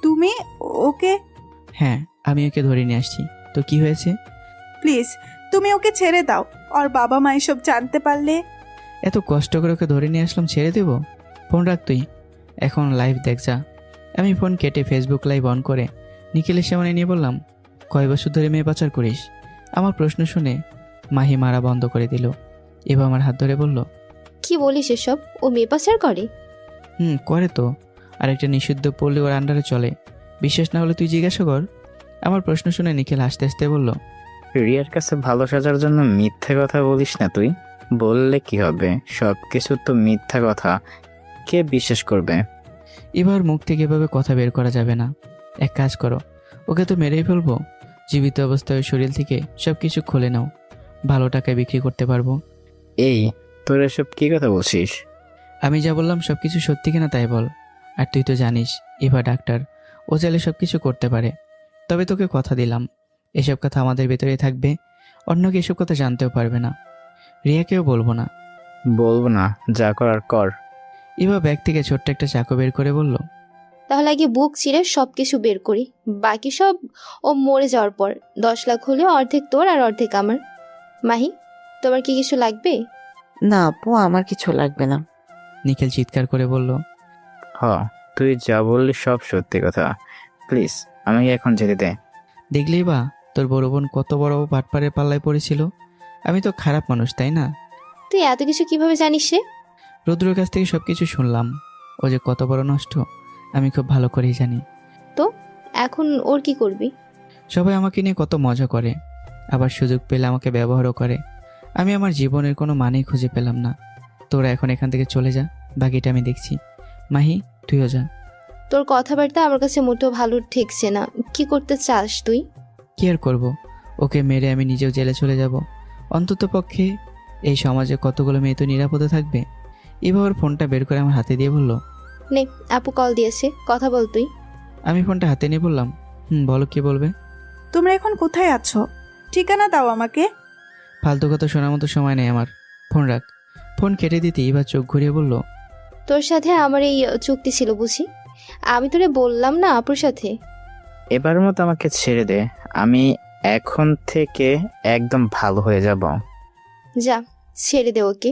তুমি ওকে? হ্যাঁ, আমি ওকে ধরে নিয়ে আসছি। তো কি হয়েছে? প্লিজ তুমি ওকে ছেড়ে দাও। ওর বাবা মা এসব জানতে পারলে? এত কষ্ট করে ওকে ধরে নিয়ে আসলাম, ছেড়ে দেব? ফোন রাখ তুই, এখন লাইভ দেখ যা। আমি ফোন কেটে ফেসবুক লাইভ অন করে নিখিলের সামনে নিয়ে বললাম, কয় বছর ধরে মেয়ে পাচার করিস? আমার প্রশ্ন শুনে মাহি মারা বন্ধ করে দিল। এবার আমার হাত ধরে বলল, কি বলিস এসব? ও মেয়ে পাচার করে? করে তো। আরেকটা নিষিদ্ধ পড়লে ওর আন্ডারে চলে। বিশ্বাস না হলে তুই জিজ্ঞাসা কর। আমার প্রশ্ন শুনে নিখিল হাসতে হাসতে বলল, রিয়ার কাছে ভালো সাজার জন্য মিথ্যে কথা বলিস না তুই। বললে কি হবে, সব কিছু তো মিথ্যা কথা, কে বিশ্বাস করবে? এবার মুখ থেকে এভাবে কথা বের করা যাবে না। এক কাজ করো, ওকে তো মেরেই ফেলবো। জীবিত অবস্থায় ওর শরীর থেকে সব কিছু খুলে নাও, ভালো টাকায় বিক্রি করতে পারবো। এই, তোর এসব কি কথা বলছিস? আমি যা বললাম সব কিছু সত্যি কিনা তাই বল। আর তুই তো জানিস এবার ডাক্তার, ও চাইলে সব কিছু করতে পারে। তবে তোকে কথা দিলাম, এসব কথা আমাদের ভেতরেই থাকবে, অন্যকে এসব কথা জানতেও পারবে না। রিয়াকেও বলবো না। বলবো না, যা করার কর। এবার ব্যাগ থেকে ছোট্ট একটা চাকু বের করে বলল, তাহলে আগে বুক চিরে সব কিছু বের করি, বাকি সব ও মরে যাওয়ার পর। 10 লাখ হলে অর্ধেক তোর আর অর্ধেক আমার। মাহি, তোমার কি কিছু লাগবে? না আপু, আমার কিছু লাগবে না। নিখিল চিৎকার করে বলল, তুই যা বললি সব সত্যি কথা। প্লিজ আমাকে এখন যেতে দে। দেখলেই বা তোর বড় বোন কত বড় বাটপাড়ের পাল্লায় পড়েছিল। আমি তো খারাপ মানুষ, তাই না? তুই এত কিছু কিভাবে জানিস রে? রুদ্রের কাছ থেকে সবকিছু শুনলাম। ও যে কত বড় নষ্ট আমি খুব ভালো করেই জানি। তো এখন ওর কি করবি? সবাই আমাকে নিয়ে কত মজা করে, আবার সুযোগ পেলে আমাকে ব্যবহারও করে। আমি আমার জীবনের কোনো মানেই খুঁজে পেলাম না। তোরা এখন এখান থেকে চলে যা, বাকিটা আমি দেখছি। মাহি, তুইও যা। তোর কথাবার্তা আমার কাছে মোটেও ভালো ঠেকছে না। কি করতে চাস তুই? কি আর করবো, ওকে মেরে আমি নিজেও জেলে চলে যাব। অন্তত পক্ষে এই সমাজে কতগুলো মেয়ে তো নিরাপদে থাকবে। এবার ওর ফোনটা বের করে আমার হাতে দিয়ে বলল, নে, আপু কল দিয়েছে, কথা বল তুই। আমি ফোনটা হাতে নিয়ে বললাম, বলো কি বলবে। তোমরা এখন কোথায় আছো? ঠিকানা দাও আমাকে। ফালতু কথা শোনার মতো সময় নেই আমার, ফোন রাখ। ফোন কেটে দিতে এবার চোখ ঘুরিয়ে বলল, তোর সাথে আমার এই চুক্তি ছিল বুঝি? আমি তোরে বললাম না আপুর সাথে? এবারের মতো আমাকে ছেড়ে দে, আমি এখন থেকে একদম ভালো হয়ে যাব। যা, ছেড়ে দে ওকে।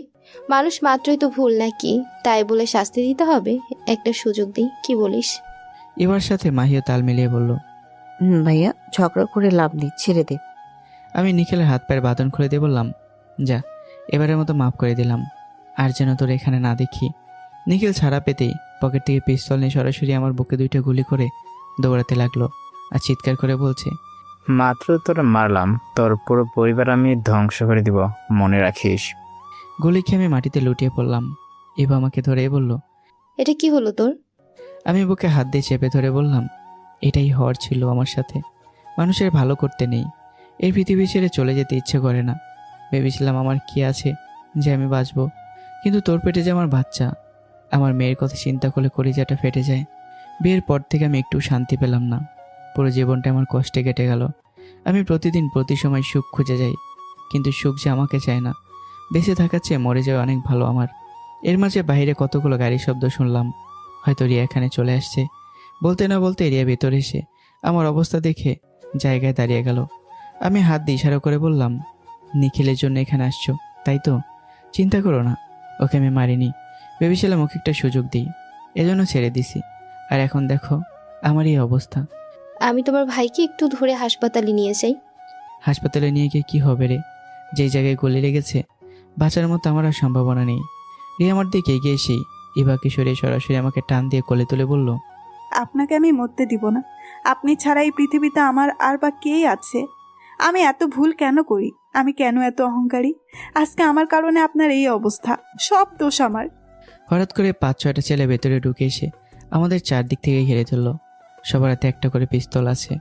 মানুষ মাত্রই তো ভুল নাকি? তাই বলে শাস্তি দিতে হবে? একটা সুযোগ দিই, কি বলিস? এবার সাথে মাহিও তাল মিলিয়ে বলল, ভাইয়া ঝগড়া করে লাভ নেই, ছেড়ে দে। আমি নিখিলের হাত পায়ের বাঁধন খুলে দিয়ে বললাম, যা, এবারের মতো মাফ করে দিলাম, আর যেন তোর এখানে না দেখি। নিখিল ছাড়া পেতেই পকেট থেকে পিস্তল নিয়ে সরাসরি আমার বুকে 2টা গুলি করে দৌড়াতে লাগলো আর চিৎকার করে বলছে, মাত্র তোরা মারলাম, তোর পুরো পরিবার আমি ধ্বংস করে দিব, মনে রাখিস। গুলি খেয়ে আমি মাটিতে লুটিয়ে পড়লাম। এবার আমাকে ধরে বলল, এটা কি হলো তোর? আমি বুকে হাত দিয়ে চেপে ধরে বললাম, এটাই হওয়ার ছিল আমার সাথে। মানুষের ভালো করতে নেই, এই পৃথিবী ছেড়ে চলে যেতে ইচ্ছে করে না। ভেবেছিলাম আমার কি আছে যে আমি বাঁচবো, কিন্তু তোর পেটে যে আমার বাচ্চা, আমার মেয়ের কথা চিন্তা করলে কলিজাটা ফেটে যায়। বিয়ের পর থেকে আমি একটু শান্তি পেলাম না, পুরো জীবনটা আমার কষ্টে কেটে গেল। আমি প্রতিদিন প্রতি সময় সুখ খুঁজে যাই, কিন্তু সুখ যে আমাকে চায় না। বেঁচে থাকার চেয়ে মরে যাওয়া অনেক ভালো আমার। এর মাঝে বাইরে কতগুলো গাড়ির শব্দ শুনলাম। হয়তো রিয়া এখানে চলে আসছে। বলতে না বলতে রিয়া ভেতরে এসে আমার অবস্থা দেখে জায়গায় দাঁড়িয়ে গেল। আমি হাত দিয়ে ইশারা করে বললাম, নিখিলের জন্য এখানে আসছো তাই তো? চিন্তা করো না, ওকে আমি মারিনি। ভেবেছিলাম ওকে একটা সুযোগ দিই, এজন্য ছেড়ে দিছি। আর এখন দেখো আমার এই অবস্থা। আমি তোমার ভাইকে একটু ধরে হাসপাতালে নিয়ে যাই। হাসপাতালে নিয়ে গিয়ে কি হবে রে? যেই জায়গায় গলি লেগেছে, বাঁচার মতো আমার আর সম্ভাবনা নেই। রিয়া আমার দিকে এগিয়ে এসেই ইভা কিশোরে সরাসরি আমাকে টান দিয়ে কোলে তুলে বলল, আপনাকে আমি মরতে দিব না। আপনি ছাড়া এই পৃথিবীতে আমার আর বা কে আছে? আমি এত ভুল কেন করি? আমি কেন এত অহংকারী? আজকে আমার কারণে আপনার এই অবস্থা, সব দোষ আমার। হঠাৎ করে 5-6টা ছেলে ভেতরে ঢুকে এসে আমাদের চারদিক থেকে ঘিরে ধরল। সবার হাতে একটা করে পিস্তল আছে।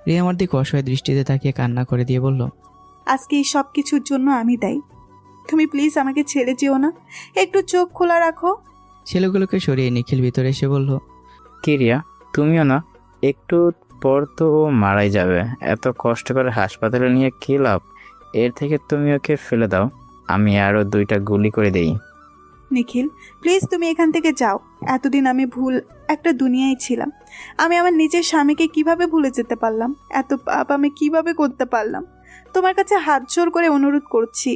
রিয়া আমার দিকে অসহায় দৃষ্টিতে তাকিয়ে কান্না করে দিয়ে বলল, আজকে এই সব কিছুর জন্য আমি দায়ী। তুমি প্লিজ আমাকে ছেড়ে যেও না, একটু চোখ খোলা রাখো। ছেলেগুলোকে সরিয়ে নিখিল ভিতরে এসে বলল, কি রিয়া, তুমিও না? একটু পর তো ও মারাই যাবে। এত কষ্ট করে হাসপাতালে নিয়ে কী লাভ? এর থেকে তুমি ওকে ফেলে দাও, আমি আরও 2টা গুলি করে দেই। নিখিল প্লিজ তুমি এখান থেকে যাও। এতদিন আমি ভুল একটা দুনিয়ায় ছিলাম। আমি আমার নিজের স্বামীকে কিভাবে ভুলে যেতে পারলাম? এত পাপ আমি কিভাবে করতে পারলাম? তোমার কাছে হাত জোর করে অনুরোধ করছি,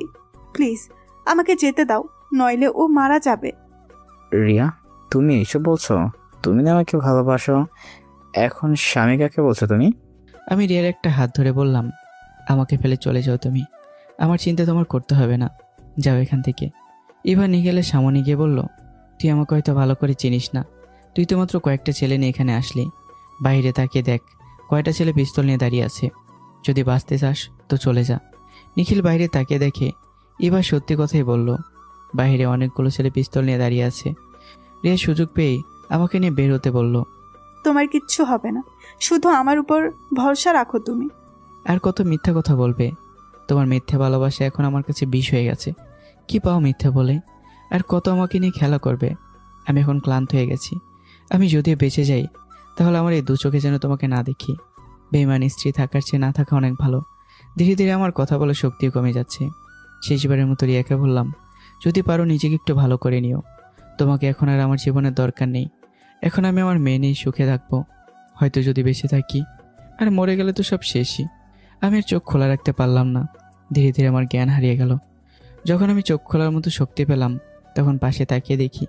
প্লিজ আমাকে যেতে দাও, নইলে ও মারা যাবে। রিয়া, তুমি এসব বলছো? তুমি না আমাকে ভালোবাসো, এখন স্বামী কাকে বলছো তুমি? আমি রিয়ার একটা হাত ধরে বললাম, আমাকে ফেলে চলে যাও তুমি। আমার চিন্তা তোমার করতে হবে না, যাও এখান থেকে। ইভা নিখিলের সামনে গিয়ে বলল, তুই আমাকে হয়তো ভালো করে চিনিস না। তুই তো মাত্র কয়েকটা ছেলে নিয়ে এখানে আসলি। বাইরে তাকিয়ে দেখ, কয়টা ছেলে পিস্তল নিয়ে দাঁড়িয়ে আছে। যদি বাঁচতে চাস তো চলে যা। নিখিল বাইরে তাকিয়ে দেখে ইভা সত্যি কথাই বলল, বাইরে অনেকগুলো ছেলে পিস্তল নিয়ে দাঁড়িয়ে আছে। রিয়া সুযোগ পেয়ে আমাকে নিয়ে বের হতে বলল, তোমার কিচ্ছু হবে না, শুধু আমার উপর ভরসা রাখো তুমি। আর কত মিথ্যা কথা বলবে? তোমার মিথ্যা ভালোবাসা এখন আমার কাছে বিষ হয়ে গেছে। কি পাও মিথ্যা বলে? আর কত আমাকে নিয়ে খেলা করবে? আমি এখন ক্লান্ত হয়ে গেছি। আমি যদিও বেঁচে যাই, তাহলে আমার এই 2 চোখে যেন তোমাকে না দেখি। বেইমান স্ত্রী থাকার চেয়ে না থাকা অনেক ভালো। ধীরে ধীরে আমার কথা বলার শক্তিও কমে যাচ্ছে। শেষবারের মতো রিয়াকে বললাম, যদি পারো নিজেকে একটু ভালো করে নিও। তোমাকে এখন আর আমার জীবনের দরকার নেই। এখন আমি আমার মেয়ে নিয়ে সুখে থাকবো। হয়তো যদি বেঁচে থাকি, আর মরে গেলে তো সব শেষই। আমি আর চোখ খোলা রাখতে পারলাম না। ধীরে ধীরে আমার জ্ঞান হারিয়ে গেল। যখন আমি চোখ খোলার মতো শক্তি পেলাম, তখন পাশে তাকিয়ে দেখি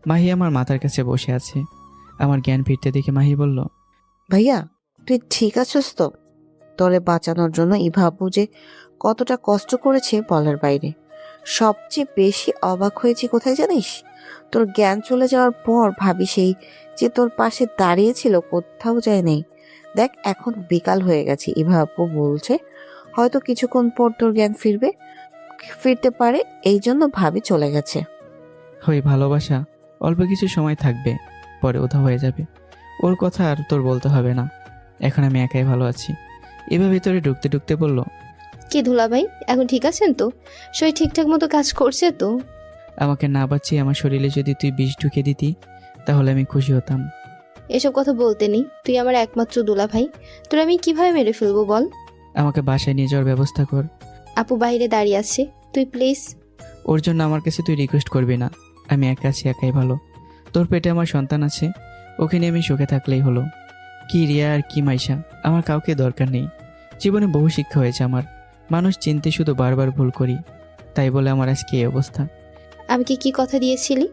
মাহি আমার মাথার কাছে বসে আছে। আমার জ্ঞান ফিরতে দেখে মাহি বলল, ভাইয়া তুই ঠিক আছিস তো? তোরে বাঁচানোর জন্য ইভা আপু যে কতটা কষ্ট করেছে বলার বাইরে। সবচেয়ে বেশি অবাক হয়েছি কোথায় জানিস? তোর জ্ঞান চলে যাওয়ার পর ভাবি সেই যে তোর পাশে দাঁড়িয়েছিল কোথাও যায় নেই। দেখ এখন বিকাল হয়ে গেছে, ইভা আপু বলছে হয়তো কিছুক্ষণ পর তোর জ্ঞান ফিরতে পারে, এই জন্য ভাবি চলে গেছে। ওই ভালোবাসা অল্প কিছু সময় থাকবে, পরে উধাও হয়ে যাবে। ওর কথা আর তোর বলতে হবে না। এখন আমি একাই ভালো আছি। এবার ভিতরে ঢুকতে ঢুকতে বলল, কি দুলাভাই, এখন ঠিক আছেন তো? শরীর ঠিকঠাক মতো কাজ করছে তো? আমাকে না বাঁচিয়ে আমার শরীরে যদি তুই বিষ ঢুকে দিতি, তাহলে আমি খুশি হতাম। এসব কথা বলতে নেই, তুই আমার একমাত্র দুলাভাই। তোর আমি কিভাবে মেরে ফেলবো বল? আমাকে বাসায় নিয়ে যাওয়ার ব্যবস্থা কর। আপু বাইরে দাঁড়িয়ে আছে, তুই প্লিজ। ওর জন্য আমার কাছে তুই রিকোয়েস্ট করবি না। আমি একা আছি, একাই ভালো। তোর পেটে আমার সন্তান আছে, ওকে নিয়ে আমি সুখে থাকলেই হলো। কি রিয়া আর কি মাইশা, আমার কাউকে দরকার নেই। জীবনে বহু শিক্ষা হয়েছে আমার। মানুষ চিনতে শুধু বারবার ভুল করি, তাই বলে আমার আজকে এই অবস্থা। আমাকে কি কথা দিয়েছিলি?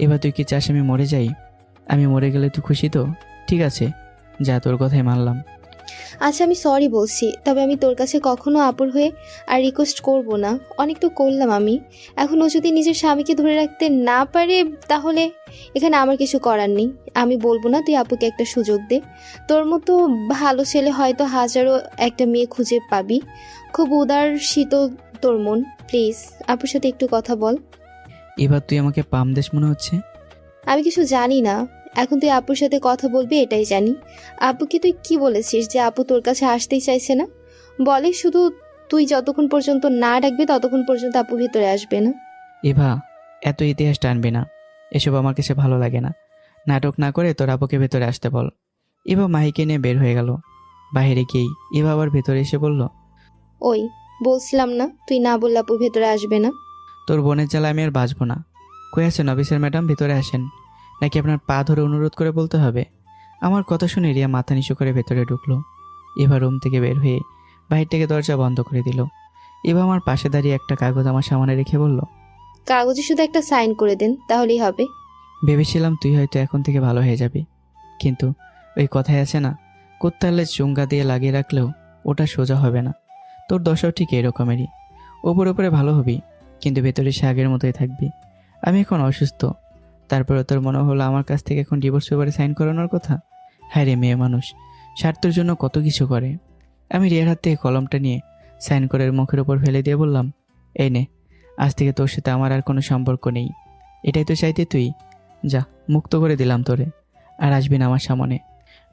এবার তুই কি চাস আমি মরে যাই? আমি মরে গেলে তুই খুশি তো? ঠিক আছে, যা, তোর কথাই মানলাম। আচ্ছা আমি সরি বলছি, তবে আমি তোর কাছে কখনো আপুর হয়ে আর রিকোয়েস্ট করব না। অনেক তো করলাম আমি। এখন ও যদি নিজের স্বামীকে ধরে রাখতে না পারে, তাহলে এখানে আমার কিছু করার নেই। আমি বলবো না তুই আপুকে একটা সুযোগ দে। তোর মতো ভালো ছেলে হয়তো হাজারো একটা মেয়ে খুঁজে পাবি। খুব উদারশীত তোর মন। প্লিজ আপুর সাথে একটু কথা বল। এবার তুই আমাকে পাম দেশ মনে হচ্ছে। আমি কিছু জানি না, এখন তুই আপুর সাথে কথা বলবি এটাই জানি। আপুকে তুই কি বলেছিস যে আপু তোর কাছে আসতেই চাইছে না? বলে শুধু তুই যতক্ষণ পর্যন্ত না ডাকবি ততক্ষণ পর্যন্ত আপু ভিতরে আসবে না। এভা, এত ইতিহাস টানবি না, এসব আমার কাছে ভালো লাগে না। নাটক না করে তোর আপুকে ভেতরে আসতে বল। এবার মাহিকে নিয়ে বের হয়ে গেল। বাইরে গিয়েই ইভা আবার ভেতরে এসে বলল, ওই বলছিলাম না তুই না বললে আপু ভেতরে আসবে না। তোর বোনের জ্বালা আমি আর বাঁচবো না। কই আছেন অফিসের ম্যাডাম, ভেতরে আসেন। নাকি আপনার পা ধরে অনুরোধ করে বলতে হবে? আমার কথা শুনে রিয়া মাথা নিচু করে ভেতরে ঢুকলো। এবার রুম থেকে বের হয়ে বাহির থেকে দরজা বন্ধ করে দিল। এবার আমার পাশে দাঁড়িয়ে একটা কাগজ আমার সামনে রেখে বলল, কাগজে শুধু একটা সাইন করে দেন তাহলেই হবে। ভেবেছিলাম তুই হয়তো এখন থেকে ভালো হয়ে যাবি, কিন্তু ওই কথাই আছে না, কোত্তালে চুঙ্গা দিয়ে লাগিয়ে রাখলেও ওটা সোজা হবে না। তোর দশাও ঠিক এরকমেরই। ওপরে ভালো হবি, কিন্তু ভেতরে সে আগের মতোই থাকবি। আমি এখন অসুস্থ, তারপরে তোর মনে হলো আমার কাছ থেকে এখন ডিভোর্স পেপারে সাইন করানোর কথা। হ্যাঁ রে, মেয়ে মানুষ স্বার্থের জন্য কত কিছু করে। আমি রিয়ার হাত থেকে কলমটা নিয়ে সাইন করে ওর মুখের ওপর ফেলে দিয়ে বললাম, এই নে, আজ থেকে তোর সাথে আমার আর কোনো সম্পর্ক নেই। এটাই তো চাইতে তুই, যা, মুক্ত করে দিলাম তোরে, আর আসবি না আমার সামনে।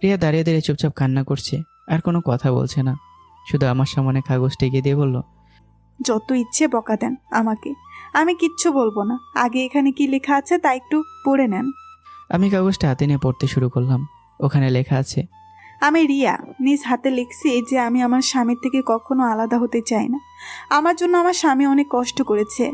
রিয়া দাঁড়িয়ে দাঁড়িয়ে চুপচাপ কান্না করছে, আর কোনো কথা বলছে না, শুধু আমার সামনে কাগজটা এগিয়ে দিয়ে বলল, যত ইচ্ছে বকা দেন আমাকে, আমি কিচ্ছু বলবো না। আগে এখানে কি লেখা আছে তা একটু পড়ে নেন। আমি কাগজটা হাতে নিয়ে পড়তে শুরু করলাম। ওখানে লেখা আছে, আমি রিয়া নিজ হাতে লিখছি যে আমি আমার স্বামীর থেকে কখনো আলাদা হতে চাই না। আমার জন্য আমার স্বামী অনেক কষ্ট করেছে।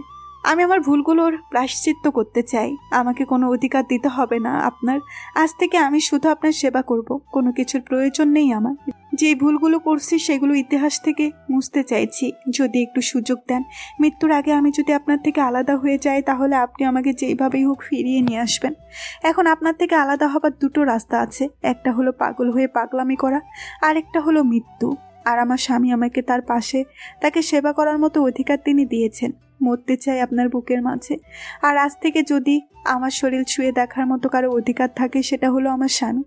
আমি আমার ভুলগুলোর প্রায়শ্চিত্ত করতে চাই। আমাকে কোনো অধিকার দিতে হবে না আপনার। আজ থেকে আমি শুধু আপনার সেবা করব। কোনো কিছুর প্রয়োজন নেই আমার। যে ভুলগুলো করছি সেগুলো ইতিহাস থেকে মুছতে চাইছি। যদি একটু সুযোগ দেন, মৃত্যুর আগে আমি যদি আপনার থেকে আলাদা হয়ে যাই, তাহলে আপনি আমাকে যেইভাবেই হোক ফিরিয়ে নিয়ে আসবেন। এখন আপনার থেকে আলাদা হবার দুটো রাস্তা আছে। একটা হলো পাগল হয়ে পাগলামি করা, আর একটা হলো মৃত্যু। আর আমার স্বামী আমাকে তার পাশে তাকে সেবা করার মতো অধিকার তিনি দিয়েছেন। মরতে চাই আপনার বুকের মাঝে। আর আজ থেকে যদি আমার শরীর ছুঁয়ে দেখার মতো কারো অধিকার থাকে, সেটা হলো আমার স্বামী।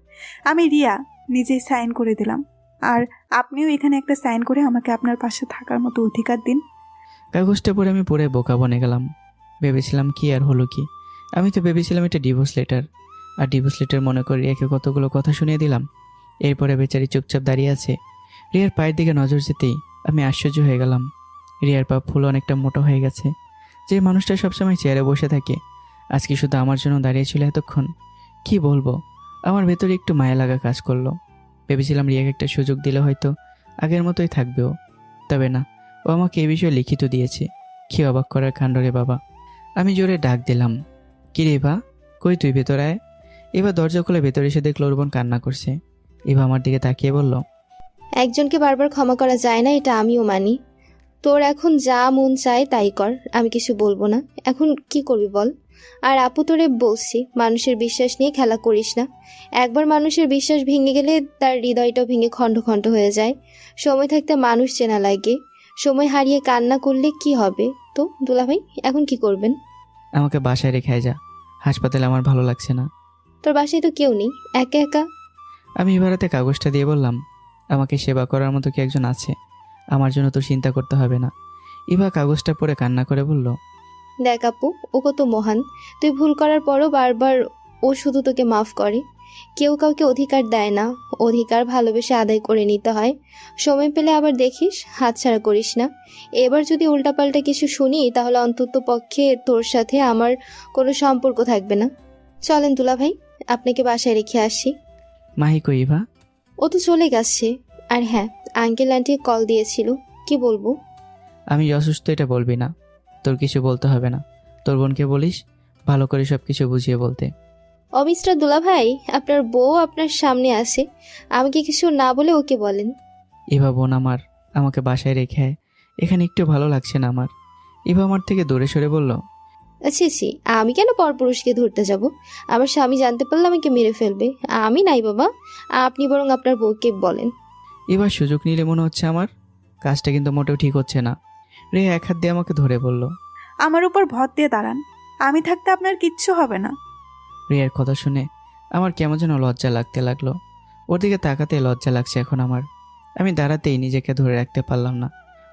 আমি রিয়া নিজেই সাইন করে দিলাম, আর আপনিও এখানে একটা সাইন করে আমাকে আপনার পাশে থাকার মতো অধিকার দিন। কাগজটা পড়ে আমি পড়ে বোকা বনে গেলাম। ভেবেছিলাম কি আর হলো কি, আমি তো ভেবেছিলাম এটা ডিভোর্স লেটার, আর ডিভোর্স লেটার মনে করে রিয়াকে কতগুলো কথা শুনিয়ে দিলাম। এরপরে বেচারি চুপচাপ দাঁড়িয়ে আছে। রিয়ার পায়ের দিকে নজর যেতেই আমি আশ্চর্য হয়ে গেলাম। রিয়ার পা ফুল অনেকটা মোটা হয়ে গেছে। যে মানুষটা সবসময় চেয়ারে বসে থাকে, আজকে শুধু আমার জন্য দাঁড়িয়েছিল এতক্ষণ। কি বলবো, আমার ভেতরে একটু মায়া লাগা কাজ করলো। ভেবেছিলাম রিয়াকে একটা সুযোগ দিলে হয়তো আগের মতোই থাকবেও, তবে না, ও আমাকে এই বিষয়ে লিখিত দিয়েছে। কি অবাক করার কাণ্ড রে বাবা। আমি জোরে ডাক দিলাম, কি রে এভা, কই তুই, ভেতর আয়। এবার দরজা খুলে ভেতরে এসে দেখলো ওর বোন কান্না করছে। এভা আমার দিকে তাকিয়ে বলল, একজনকে বারবার ক্ষমা করা যায় না, এটা আমিও মানি। তোর এখন যা মন চায় তাই কর, আমি কিছু বলবো না। এখন কি করবি বল। আর আপু তোরে বলছি, মানুষের বিশ্বাস নিয়ে খেলা করিস না। একবার মানুষের বিশ্বাস ভেঙে গেলে তার হৃদয়টাও ভেঙে খণ্ড খণ্ড হয়ে যায়। সময় থাকতে মানুষ চেনা লাগে, সময় হারিয়ে কান্না করলে কি হবে। তো দুলাভাই এখন কি করবেন? আমাকে বাসায় রেখে যা, হাসপাতালে আমার ভালো লাগছে না। তোর বাসায় তো কেউ নেই, একা একা। আমি এবারেতে কাগজটা দিয়ে বললাম, আমাকে সেবা করার মতো কি একজন আছে, আমার জন্য তো চিন্তা করতে হবে না। ইভা কাগজটা পড়ে কান্না করে বলল, দেখ আপু, ও কত মহান। তুই ভুল করার পরও বারবার ও শুধু তোকে মাফ করে। কেউ কাউকে অধিকার দেয় না, অধিকার ভালোবেসে আদায় করে নিতে হয়। সময় পেলে আবার দেখিস, হাতছাড়া করিস না। এবার যদি উল্টাপাল্টা কিছু শুনি, তাহলে অন্তত পক্ষে তোর সাথে আমার কোনো সম্পর্ক থাকবে না। চলেন দুলাভাই, আপনাকে বাসায় রেখে আসি। মাহি কই ইভা? ও তো চলে গেছে। আর হ্যাঁ, আঙ্কেল আন্টি কল দিয়েছিল, কি বলবো? আমি অসুস্থ এটা বলবি না, তোর কিছু বলতে হবে না। তোর বোনকে বলিস ভালো করে সব কিছু বুঝিয়ে বলতে। মিস্টার দুলাভাই, আপনার বউ আপনার সামনে আসে, আমাকে কিছু না বলে ওকে বলেন। ইভা বোন আমার, আমাকে বাসায় রেখে আয়, এখানে একটু ভালো লাগছে না আমার। ইভা আমার থেকে দূরে সরে বলল, আচ্ছা, আমি কেন পরপুরুষকে ধরতে যাব? আমার স্বামী জানতে পারলে আমাকে মেরে ফেলবে। আমি নাই বাবা, আপনি বরং আপনার বউকে বলেন। এবার সুযোগ নিলে মনে হচ্ছে আমার কাজটা কিন্তু মোটেও ঠিক হচ্ছে না। রে এক হাত দিয়ে আমাকে ধরে বলল, আমার উপর ভর দিয়ে দাঁড়ান, আমি থাকতে আপনার কিচ্ছু হবে না। রিয়ার কথা শুনে আমার কেমন যেন লজ্জা লাগতে লাগলো। ওর দিকে তাকাতে লজ্জা লাগছে এখন আমার। আমি দাঁড়াতেই নিজেকে ধরে রাখতে পারলাম না,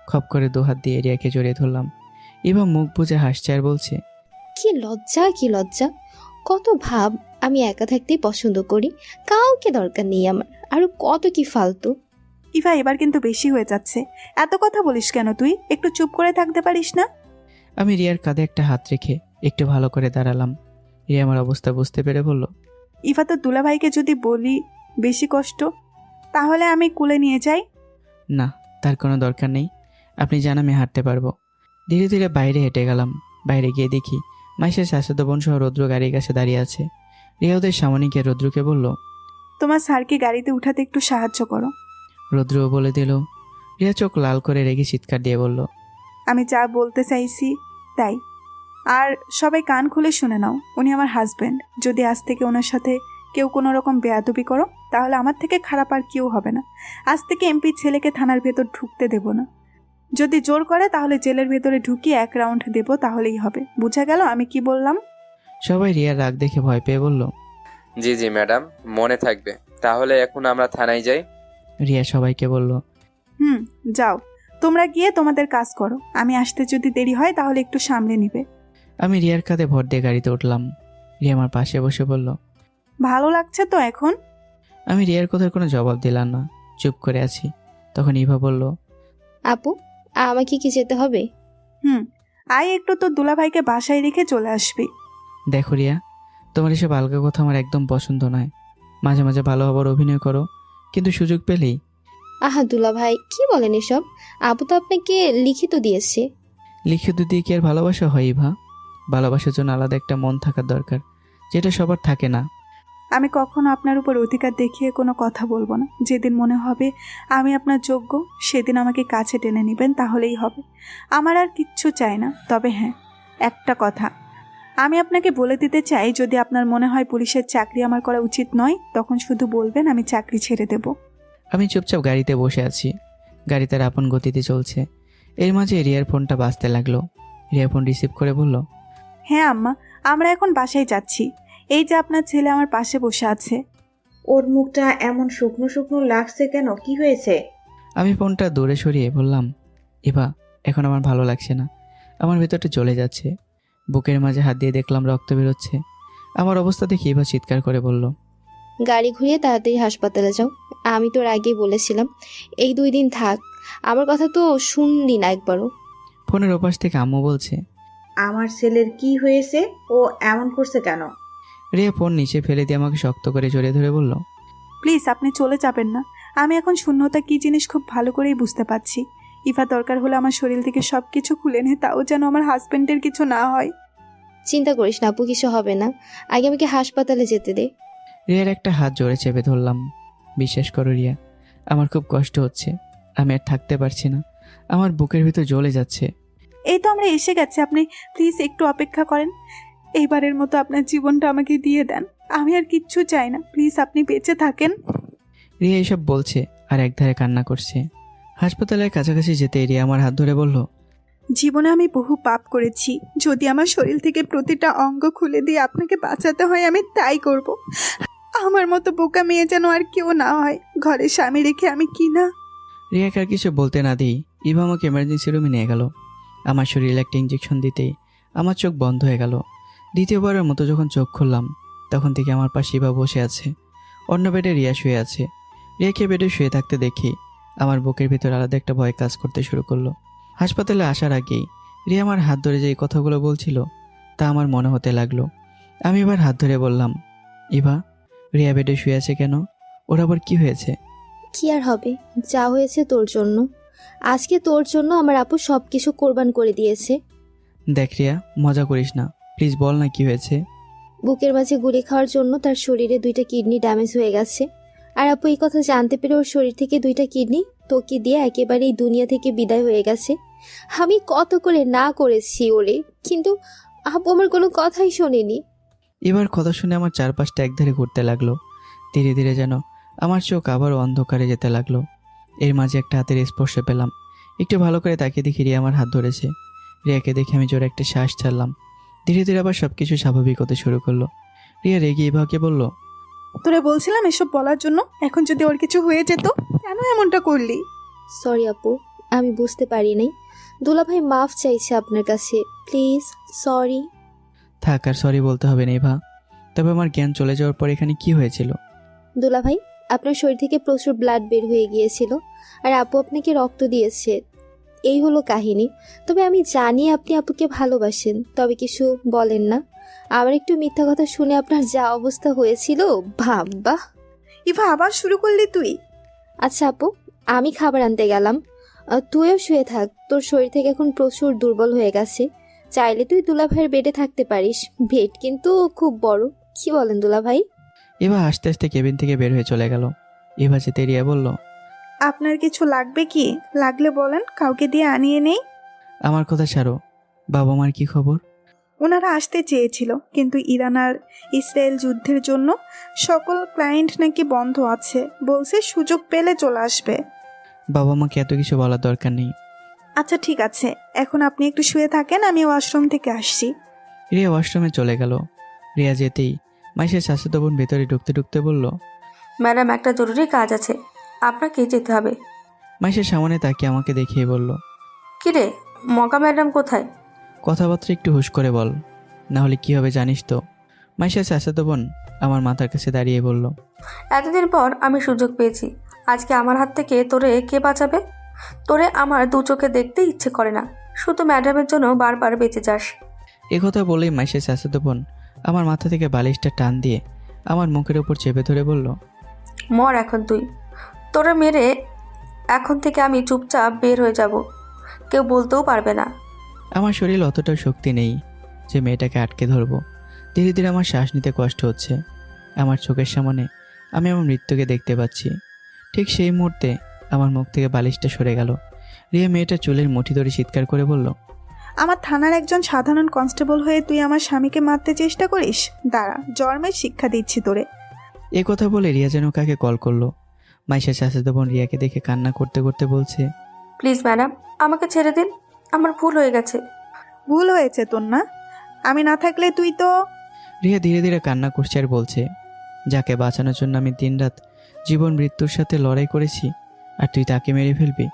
খপ করে দুহাত দিয়ে রিয়াকে জড়িয়ে ধরলাম। এবার মুখ বুজে হাসছে আর বলছে, কি লজ্জা, কি লজ্জা, কত ভাব। আমি একা থাকতেই পছন্দ করি, কাউকে দরকার নেই আমার। আরো কত কি ফালতু। ইভা, এবার কিন্তু বেশি হয়ে যাচ্ছে। এত কথা বলিস কেন তুই? একটু চুপ করে থাকতে পারিস না? আমি রিয়ার কাঁধে একটা হাত রেখে একটু ভালো করে দাঁড়ালাম। রিয়া আমার অবস্থা বুঝতে পেরে বলল, ইভা, তো দুলাভাইকে যদি বলি বেশি কষ্ট, তাহলে আমি কুলে নিয়ে যাই? না, তার কোনো দরকার নেই। আপনি জান আমি হাঁটতে পারবো। ধীরে ধীরে বাইরে হেঁটে গেলাম। বাইরে গিয়ে দেখি মাইশের চাচাতো বোন সহ রৌদ্র গাড়ির কাছে দাঁড়িয়ে আছে। রিয়া ওদের সামনে গিয়ে রৌদ্রকে বলল। তোমার স্যারকে গাড়িতে উঠাতে একটু সাহায্য করো। রৌদ্রও বলে দিল। রিয়া চোখ লাল করে রেগে চিৎকার দিয়ে বলল, আমি যা বলতে চাইছি তাই। আর সবাই কান খুলে শুনে নাও, উনি আমার হাজব্যান্ড। যদি আজ থেকে ওনার সাথে কেউ কোনো রকম বেয়াদবি করো তাহলে আমার থেকে খারাপ আর কেউ হবে না। আজ থেকে এমপির ছেলেকে থানার ভেতর ঢুকতে দেব না। যদি জোর করে তাহলে জেলের ভেতরে ঢুকিয়ে 1 রাউন্ড দেব, তাহলেই হবে। বুঝা গেল আমি কি বললাম? সবাই রিয়ার রাগ দেখে ভয় পেয়ে বলল। জি জি ম্যাডাম, মনে থাকবে। তাহলে এখন আমরা থানায় যাই। রিয়া সবাইকে বলল। যাও, তোমরা গিয়ে তোমাদের কাজ করো। আমি আসতে যদি দেরি হয় তাহলে একটু সামলে নিবে। আমি রিয়ার কাঁধে ভর দিয়ে গাড়িতে উঠলাম। রিয়া আমার পাশে বসে বলল, ভালো লাগছে তো এখন? আমি রিয়ার কথার কোনো জবাব দিলাম না, চুপ করে আছি। তখন ইভা বলল, আপু, আমাকে কি যেতে হবে? আয় একটু তো দুলাভাইকে বাসায় রেখে চলে আসবি। দেখো রিয়া, তোমার এসব আলগা কথা আমার একদম পছন্দ নয়। মাঝে মাঝে ভালো হবার অভিনয় করো, কিন্তু সুযোগ পেলেই। আহা দুলা ভাই, কি বলেন এসব? আপু তো আপনাকে লিখিত দিয়েছে। লিখিত দিয়ে কি আর ভালোবাসা হয় ইভা? ভালোবাসার জন্য আলাদা একটা মন থাকার দরকার, যেটা সবার থাকে না। আমি কখনো আপনার উপর অধিকার দেখিয়ে কোনো কথা বলবো না। যেদিন মনে হবে আমি আপনার যোগ্য, সেদিন আমাকে কাছে টেনে নেবেন, তাহলেই হবে। আমার আর কিচ্ছু চাই না। তবে হ্যাঁ, একটা কথা আমি আপনাকে বলে দিতে চাই, যদি আপনার মনে হয় পুলিশের চাকরি আমার করা উচিত নয়, তখন শুধু বলবেন, আমি চাকরি ছেড়ে দেব। আমি চুপচাপ গাড়িতে বসে আছি। গাড়ি তার আপন গতিতে চলছে। এর মাঝে রিয়ার ফোনটা বাজতে লাগলো। রিয়া ফোন রিসিভ করে বলল, হ্যাঁ আম্মা, আমরা এখন বাসায় যাচ্ছি। এই যে আপনার ছেলে আমার পাশে বসে আছে। ওর মুখটা এমন শুকনো শুকনো লাগছে কেন? কি হয়েছে? আমি ফোনটা দূরে সরিয়ে বললাম, ইভা, এখন আমার ভালো লাগছে না। আমার ভেতরটা চলে যাচ্ছে। বুকের মাঝে হাত দিয়ে দেখলাম রক্ত বেরোচ্ছে। আমার অবস্থা দেখে ইভা চিৎকার করে বলল, গাড়ি ঘুরিয়ে তাড়াতাড়ি হাসপাতালে যাও। আমি তোর আগেই বলেছিলাম এই 2 দিন থাক। আমার কথা তো শুনলি না একবারও। ফোনের ওপাশ থেকে আম্মু বলছে, আমার ছেলের কি হয়েছে? ও এমন করছে কেন? রিয়া ফোন নিচে ফেলে দিয়ে আমাকে শক্ত করে জড়িয়ে ধরে বলল, প্লিজ আপনি চলে যাবেন না। আমি এখন শূন্যতা কি জিনিস খুব ভালো করেই বুঝতে পারছি। ইভা, দরকার হলে আমার শরীর থেকে সব কিছু খুলে নে, তাও যেন আমার হাজবেন্ডের কিছু না হয়। চিন্তা করিস না আপু, কিছু হবে না। আগে আমাকে হাসপাতালে যেতে দে। রিয়ার একটা হাত জোরে চেপে ধরলাম। বিশ্বাস করো রিয়া, আমার খুব কষ্ট হচ্ছে। আমি আর থাকতে পারছি না। আমার বুকের ভিতর জ্বলে যাচ্ছে। এই তো আমরা এসে গেছি, আপনি প্লিজ একটু অপেক্ষা করেন। এইবারের মতো আপনার জীবনটা আমাকে দিয়ে দেন। আমি আর কিচ্ছু চাই না, প্লিজ আপনি বেঁচে থাকেন। রিয়া এসব বলছে আর একধারে কান্না করছে। হাসপাতালের কাছাকাছি যেতে রিয়া আমার হাত ধরে বলল, জীবনে আমি বহু পাপ করেছি। যদি আমার শরীর থেকে প্রতিটা অঙ্গ খুলে দিয়ে আপনাকে বাঁচাতে হয়, আমি তাই করব। আমার মতো বোকা মেয়ে যেন আর কেউ না হয়। ঘরে স্বামী রেখে আমি কি না। রিয়াকে আর কিছু বলতে না দিই ইভা আমাকে এমার্জেন্সি রুমে নিয়ে গেল। আমার শরীরে একটা ইঞ্জেকশন দিতেই আমার চোখ বন্ধ হয়ে গেল। দ্বিতীয়বারের মতো যখন চোখ খুললাম, তখন থেকে আমার পাশে ইভা বসে আছে। অন্য বেডে রিয়া শুয়ে আছে। রিয়াকে বেডে শুয়ে থাকতে দেখি আমার বুকের ভিতর আলাদা একটা ভয় কাজ করতে শুরু করলো। হাসপাতালে আসার আগেই রিয়া আমার হাত ধরে যে কথাগুলো বলছিল তা আমার মনে হতে লাগলো। আমি এবার হাত ধরে বললাম, ইভা, রিয়া বেডে শুয়ে আছে কেন? ওর আবার কি হয়েছে? কি আর হবে, যা হয়েছে তোর জন্য। আজকে তোর জন্য আমার আপু সব কিছু কোরবান করে দিয়েছে। দেখ রিয়া, মজা করিস না, প্লিজ বল না কি হয়েছে। বুকের মাঝে গুলি খাওয়ার জন্য তার শরীরে 2টা কিডনি ড্যামেজ হয়ে গেছে। আর আপু এই কথা জানতে পেরে ওর শরীর থেকে 2টা কিডনি তোকে দিয়ে একেবারে এই দুনিয়া থেকে বিদায় হয়ে গেছে। আমি কত করে না করেছি ওরে, কিন্তু আপু আমার কোনো কথাই শোনেনি। এবার কথা শুনে আমার চারপাশটা একধারে ঘুরতে লাগলো। ধীরে ধীরে যেন আমার চোখ আবারও অন্ধকারে যেতে লাগলো। এর মাঝে একটা হাতের স্পর্শ পেলাম। একটু ভালো করে তাকিয়ে দেখি রিয়া আমার হাত ধরেছে। রিয়াকে দেখে আমি জোরে একটা শ্বাস ছাড়লাম। ধীরে ধীরে আবার সবকিছু স্বাভাবিক হতে শুরু করলো। রিয়া রেগে ইভাকে বলল, তোরে বলছিলাম এসব বলার জন্য, এখন যদি ওর কিছু হয়ে যেত, কেন এমনটা করলি? সরি আপু, আমি বুঝতে পারি নাই। দুলাভাই মাফ চাইছে আপনার কাছে, প্লিজ সরি। থাক, আর সরি বলতে হবে না ইভা। তবে আমার জ্ঞান চলে যাওয়ার পর এখানে কি হয়েছিল? দুলাভাই, আপনার শরীর থেকে প্রচুর ব্লাড বের হয়ে গিয়েছিল আর আপু আপনাকে রক্ত দিয়েছে। এই হলো কাহিনী। তবে আমি জানি আপনি আপুকে ভালোবাসেন, তবে কিছু বলেন না। আমার একটু মিথ্যা কথা শুনে আপনার যা অবস্থা হয়েছিল, ভাববা। ইভা, আবার শুরু করলি তুই? আচ্ছা আপু, আমি খাবার আনতে গেলাম। তুইও শুয়ে থাক, তোর শরীর থেকে এখন প্রচুর দুর্বল হয়ে গেছে। চাইলে তুই দুলাভাইয়ের বেডে থাকতে পারিস, বেড কিন্তু খুব বড়। কি বলেন দুলাভাই? এবার আস্তে আস্তে কেবিন থেকে বের হয়ে চলে গেল। এবার যেতে রিয়া বলল, আপনার কিছু লাগবে কি? লাগলে বলেন, কাউকে দিয়ে আনিয়ে নেই। আমার কথা ছাড়ো, বাবা মার কি খবর? ওনারা আসতে চেয়েছিল, কিন্তু ইরান আর ইসরায়েল যুদ্ধের জন্য সকল ক্লায়েন্ট নাকি বন্ধ আছে, বলছে সুযোগ পেলে চলে আসবে। বাবা মাকে এত কিছু বলার দরকার নেই। আচ্ছা ঠিক আছে, এখন আপনি একটু শুয়ে থাকেন, আমি ওয়াশরুম থেকে আসছি। রিয়া ওয়াশরুমে চলে গেল। রিয়া যেতেই মাইশের চাচাতো বোন ভেতরে ঢুকতে ঢুকতে বলল, ম্যাডাম, একটা জরুরি কাজ আছে, আপনাকে যেতে হবে। মাইশের সামনে তাকিয়ে আমাকে দেখিয়ে বলল, কিরে, মগা ম্যাডাম কোথায়? কথাবার্তা একটু হুশ করে বল, না হলে কি হবে জানিস তো। মাইশের চাচাতো বোন আমার মাথার কাছে দাঁড়িয়ে বলল, এতদিন পর আমি সুযোগ পেয়েছি, আজকে আমার হাত থেকে তোরে কে বাঁচাবে? তোরে আমার দু চোখে দেখতে ইচ্ছে করে না, শুধু ম্যাডামের জন্য বারবার বেঁচে যাস। এ কথা বলেই মাইশের চাচাতো বোন আমার মাথা থেকে বালিশটা টান দিয়ে আমার মুখের ওপর চেপে ধরে বলল, মর এখন তুই, তোরে মেরে এখন থেকে আমি চুপচাপ বের হয়ে যাব, কেউ বলতেও পারবে না। আমার শরীর অতটাও শক্তি নেই যে মেয়েটাকে আটকে ধরবো। ধীরে ধীরে আমার শ্বাস নিতে কষ্ট হচ্ছে। আমার চোখের সামনে আমি আমার মৃত্যুকে দেখতে পাচ্ছি। ঠিক সেই মুহূর্তে আমার মুখ থেকে বালিশটা সরে গেল। রিয়া মেয়েটা চুলের মুঠি ধরে চিৎকার করে বলল, আমার থানার একজন সাধারণ কনস্টেবল হয়ে তুই আমার স্বামীকে মারতে চেষ্টা করিস? দাঁড়া, জন্মের শিক্ষা দিচ্ছি তোরে। এ কথা বলে রিয়া যেন কাকে কল করলো। মাইশা চাচাতো বোন রিয়াকে দেখে কান্না করতে করতে বলছে, প্লিজ ম্যাডাম, আমাকে ছেড়ে দিন, আমার ভুল হয়ে গেছে। ভুল হয়েছে তোর না? আমি না থাকলে তুই তো... রিয়া ধীরে ধীরে কান্না করছে আর বলছে, যাকে বাঁচানোর জন্য আমি দিনরাত জীবন মৃত্যুর সাথে লড়াই করেছি, আর তুই তাকে মেরে ফেলবি?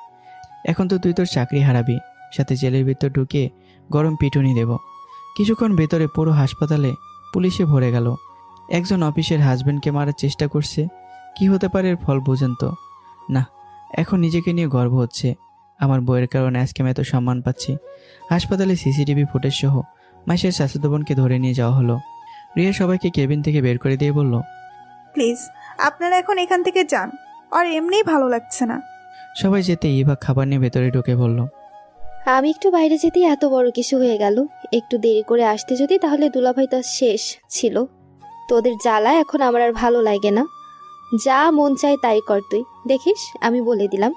এখন তো তুই তোর চাকরি হারাবি, সাথে জেলের ভিতর ঢুকিয়ে গরম পিটুনি দেব। কিছুক্ষণ ভেতরে পুরো হাসপাতালে পুলিশে ভরে গেল। একজন অফিসের হাজবেন্ডকে মারার চেষ্টা করছে। কি হতে পারে এর ফল বুঝেন তো? না, এখন নিজেকে নিয়ে গর্ব হচ্ছে। আমার বইয়ের কারণে আজকে আমি এত সম্মান পাচ্ছি। হাসপাতালে সিসিটিভি ফুটেজ সহ মাইশের চাচাতো বোনকে ধরে নিয়ে যাওয়া হলো। রিয়া সবাইকে কেবিন থেকে বের করে দিয়ে বলল, প্লিজ আপনারা এখন এখান থেকে যান, আর এমনিই ভালো লাগছে না। সবাই যেতে ইভা খাবার নিয়ে ভেতরে ঢুকে বলল, আমি একটু বাইরে যেতেই এত বড় কিছু হয়ে গেল। একটু দেরি করে আসতে যদি, তাহলে দুলাভাই তো শেষ ছিল। তোদের জ্বালা এখন আমার আর ভালো লাগে না। যা মন চায় তাই কর তুই। দেখিস, আমি বলে দিলাম,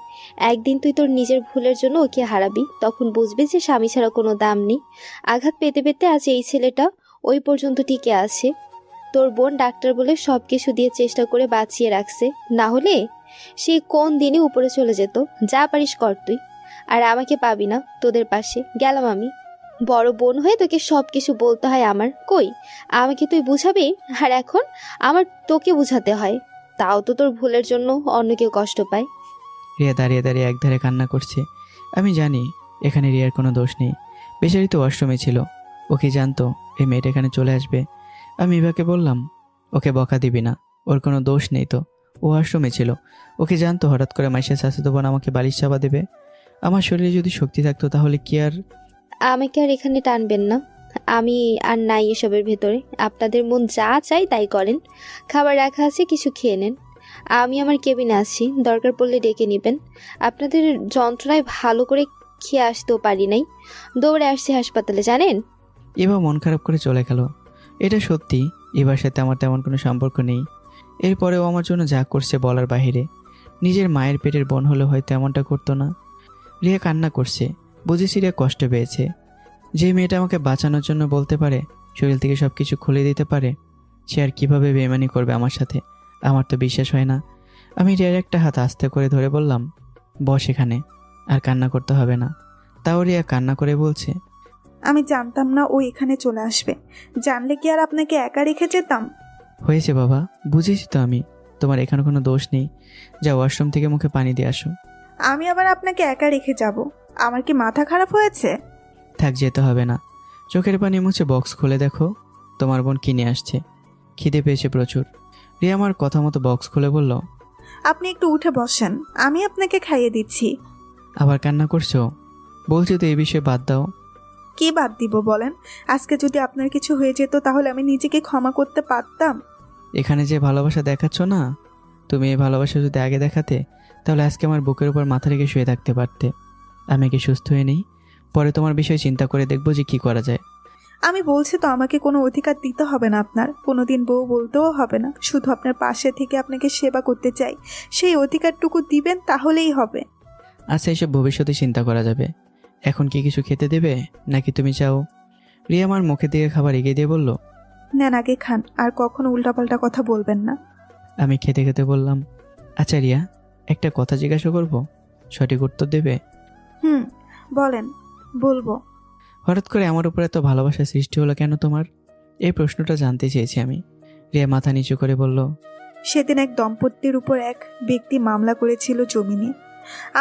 একদিন তুই তোর নিজের ভুলের জন্য ওকে হারাবি, তখন বুঝবি যে স্বামী ছাড়া কোনো দাম নেই। আঘাত পেতে পেতে আজ এই ছেলেটা ওই পর্যন্ত টিকে আছে। তোর বোন ডাক্তার বলে সব কিছু দিয়ে চেষ্টা করে বাঁচিয়ে রাখছে, না হলে সে কোন দিনই উপরে চলে যেত। যা পারিস কর তুই, আর আমাকে পাবি না তোদের পাশে। গেলাম আমি। বড় বোন হয়ে তোকে সব কিছু বলতে হয় আমার, কই আমাকে তুই বুঝাবি, আর এখন আমার তোকে বুঝাতে হয়। তাও তো তোর ভুলের জন্য অন্য কেউ কষ্ট পায়। রিয়া দাঁড়িয়ে দাঁড়িয়ে একধারে কান্না করছে। আমি জানি এখানে রিয়ার কোনো দোষ নেই। বেচারি তো ওয়াশরুমে ছিল, ওকে জানতো এই মেয়েটা এখানে চলে আসবে। আমি ইভাকে বললাম, ওকে বকা দিবি না, ওর কোনো দোষ নেই তো, ও ওয়াশরুমে ছিল। ওকে জানতো হঠাৎ করে মাইশা চাচাতো বোন আমাকে বালিশ চাপা দেবে। আমার শরীরে যদি শক্তি থাকতো তাহলে কি আর... আমাকে আর এখানে টানবেন না, আমি আর নাই এসবের ভেতরে। আপনাদের মন যা চাই তাই করেন। খাবার রাখা আছে, কিছু খেয়ে নেন। আমি আমার কেবিনে আছি, দরকার পড়লে ডেকে নেবেন। আপনাদের যন্ত্রণায় ভালো করে খেয়ে আসতেও পারি নাই, দৌড়ে আসছি হাসপাতালে জানেন। এবার মন খারাপ করে চলে গেল। এটা সত্যি, এবার সাথে আমার তেমন কোনো সম্পর্ক নেই। এরপরেও আমার জন্য যা করছে বলার বাহিরে। নিজের মায়ের পেটের বোন হলে হয়তো এমনটা করতো না। রিয়া কান্না করছে, বুঝেছি রিয়া কষ্ট পেয়েছে। যে মেয়েটা আমাকে বাঁচানোর জন্য বলতে পারে, শরীর থেকে সব কিছু খুলে দিতে পারে, সে আর কীভাবে বেইমানি করবে আমার সাথে, আমার তো বিশ্বাস হয় না। আমি রিয়ার একটা হাত আস্তে করে ধরে বললাম, বস এখানে, আর কান্না করতে হবে না। তাও রিয়া কান্না করে বলছে, আমি জানতাম না ও এখানে চলে আসবে, জানলে কি আর আপনাকে একা রেখে যেতাম? হয়েছে বাবা, বুঝেছি তো আমি, তোমার এখানে কোনো দোষ নেই। যা ওয়াশরুম থেকে মুখে পানি দিয়ে আসো। আমি আবার আপনাকে একা রেখে যাব? আমার কি মাথা খারাপ হয়েছে? থাক, যেতে হবে না। চোখের পানি মুছে বক্স খুলে দেখো, তোমার বোন কিনে আসছে। খিদে পেয়েছে প্রচুর। রিয়া আমার কথা মতো বক্স খুলে বলল, আপনি একটু উঠে বসেন, আমি আপনাকে খাইয়ে দিচ্ছি। আবার কান্না করছো? বলছি তো এই বিষয়ে বাদ দাও। কি বাদ দিব বলেন? আজকে যদি আপনার কিছু হয়ে যেত তাহলে আমি নিজেকে ক্ষমা করতে পারতাম? এখানে যে ভালোবাসা দেখাচ্ছ না, তুমি এই ভালোবাসা যদি আগে দেখাতে তাহলে আজকে আমার বুকের উপর মাথা রেখে শুয়ে থাকতে পারতে। আমি কি সুস্থ হয়ে নেই, পরে তোমার বিষয়ে চিন্তা করে দেখবো যে কি করা যায়। আমি বলছি তো, আমাকে কোনো অধিকার দিতে হবে না, আপনার কোনোদিন বউ বলতেও হবে না, শুধু আপনার পাশে থেকে আপনাকে সেবা করতে চাই, সেই অধিকারটুকু দিবেন তাহলেই হবে। আচ্ছা, এসব ভবিষ্যতে চিন্তা করা যাবে। এখন কি কিছু খেতে দেবে নাকি তুমি চাও? রিয়া আমার মুখের দিকে খাবার এগিয়ে দিয়ে বলল। নেন, আগে খান, আর কখনো উল্টাপাল্টা কথা বলবেন না। আমি খেতে খেতে বললাম, আচ্ছা রিয়া, একটা কথা জিজ্ঞাসা করব, সঠিক উত্তর দেবে? বলেন, বলবো। হঠাৎ করে আমার উপর এত ভালোবাসা সৃষ্টি হলো কেন তোমার? এই প্রশ্নটা জানতে চেয়েছি আমি। রিয়া মাথা নিচু করে বলল, সেদিন এক দম্পতির উপর এক ব্যক্তি মামলা করেছিল জমি নিয়ে।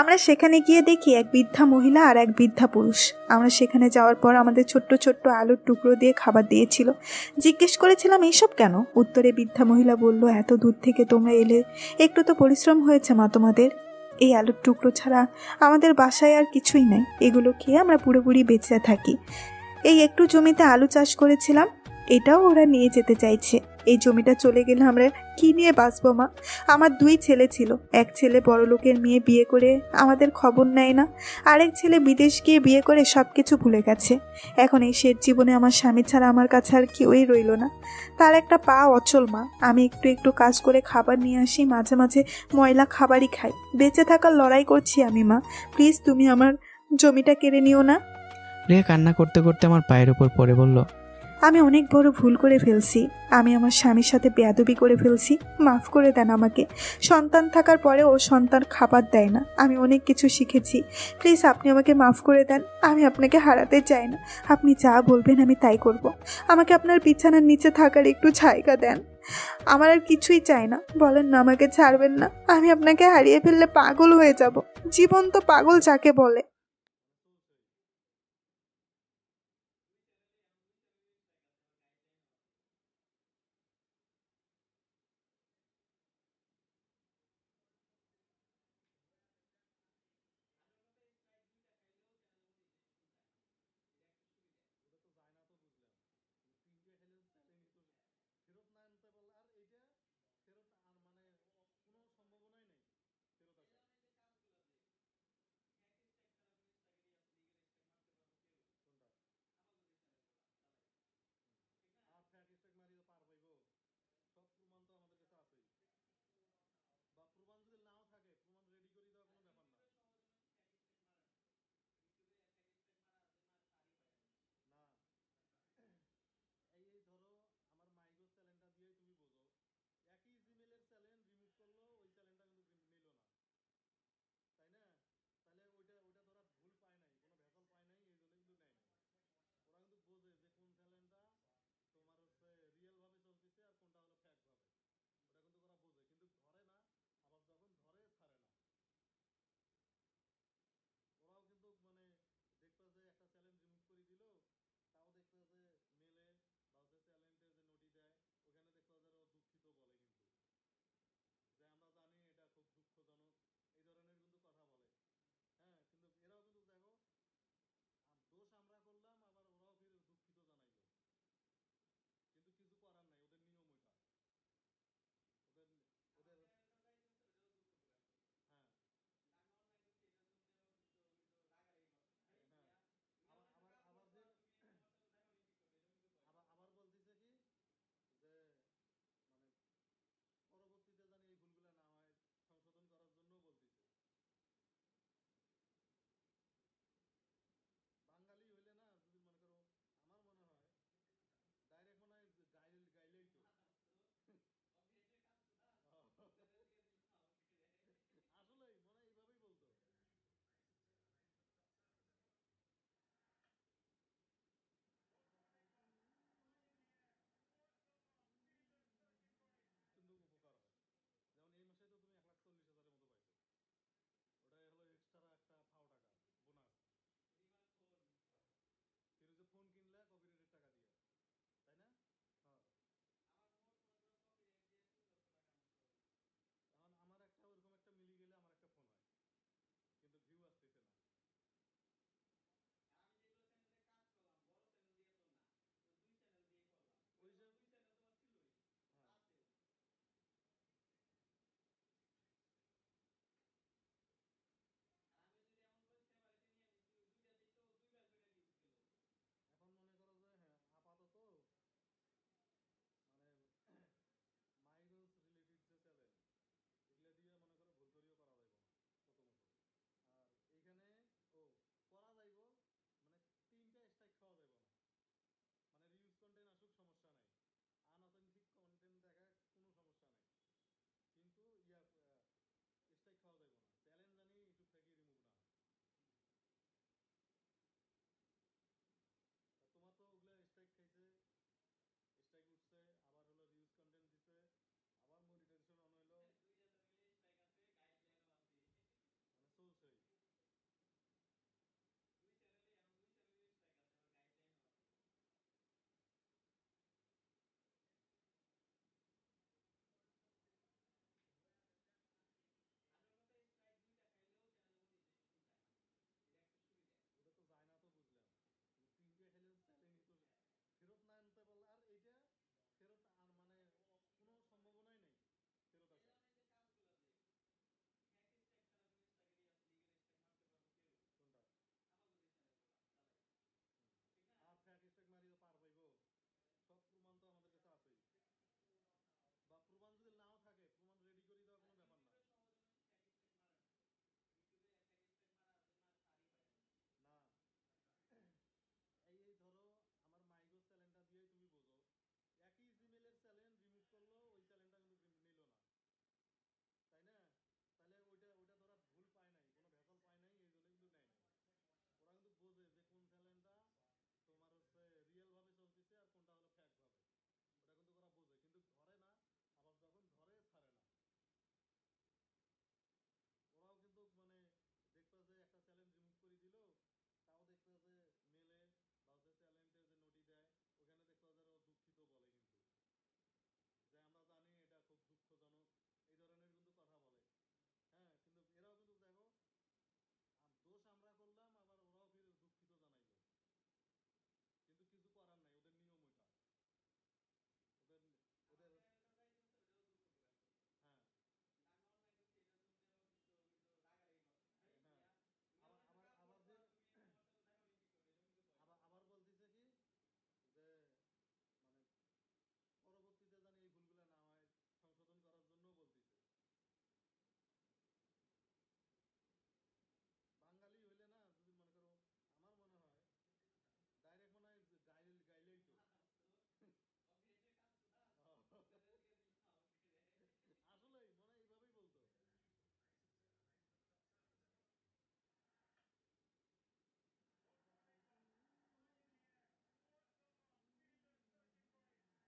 আমরা সেখানে গিয়ে দেখি এক বৃদ্ধা মহিলা আর এক বৃদ্ধা পুরুষ। আমরা সেখানে যাওয়ার পর আমাদের ছোট্ট ছোট্ট আলুর টুকরো দিয়ে খাবার দিয়েছিল। জিজ্ঞেস করেছিলাম এইসব কেন? উত্তরে বৃদ্ধা মহিলা বলল, এত দূর থেকে তোমরা এলে, একটু তো পরিশ্রম হয়েছে মা তোমাদের। এই আলুর টুকরো ছাড়া আমাদের বাসায় আর কিছুই নাই, এগুলো খেয়ে আমরা পুরোপুরি বেঁচে থাকি। এই একটু জমিতে আলু চাষ করেছিলাম, এটাও ওরা নিয়ে যেতে চাইছে। এই জমিটা চলে গেলে আমরা কি নিয়ে বাঁচবো মা? আমার 2 ছেলে ছিল, এক ছেলে বড়লোকের মেয়ে বিয়ে করে আমাদের খবর নেয় না, আরেক ছেলে বিদেশ গিয়ে বিয়ে করে সব কিছু ভুলে গেছে। এখন এই শেষ জীবনে আমার স্বামী ছাড়া আমার কাছে আর কেউই রইল না। তার একটা পা অচল মা। আমি একটু একটু কাজ করে খাবার নিয়ে আসি, মাঝে মাঝে ময়লা খাবারই খাই। বেঁচে থাকার লড়াই করছি আমি মা, প্লিজ তুমি আমার জমিটা কেড়ে নিও না। রিয়া কান্না করতে করতে আমার পায়ের উপর পড়ে বলল, আমি অনেক বড় ভুল করে ফেলছি, আমি আমার স্বামীর সাথে বেয়াদবি করে ফেলছি, মাফ করে দেন আমাকে। সন্তান থাকার পরে ও সন্তান খাবার দেয় না, আমি অনেক কিছু শিখেছি, প্লিজ আপনি আমাকে মাফ করে দেন। আমি আপনাকে হারাতে চাই না, আপনি যা বলবেন আমি তাই করব। আমাকে আপনার বিছানার নিচে থাকার একটু জায়গা দেন, আমার আর কিছুই চাই না। বলেন না, আমাকে ছাড়বেন না। আমি আপনাকে হারিয়ে ফেললে পাগল হয়ে যাব, জীবন তো পাগল যাকে বলে।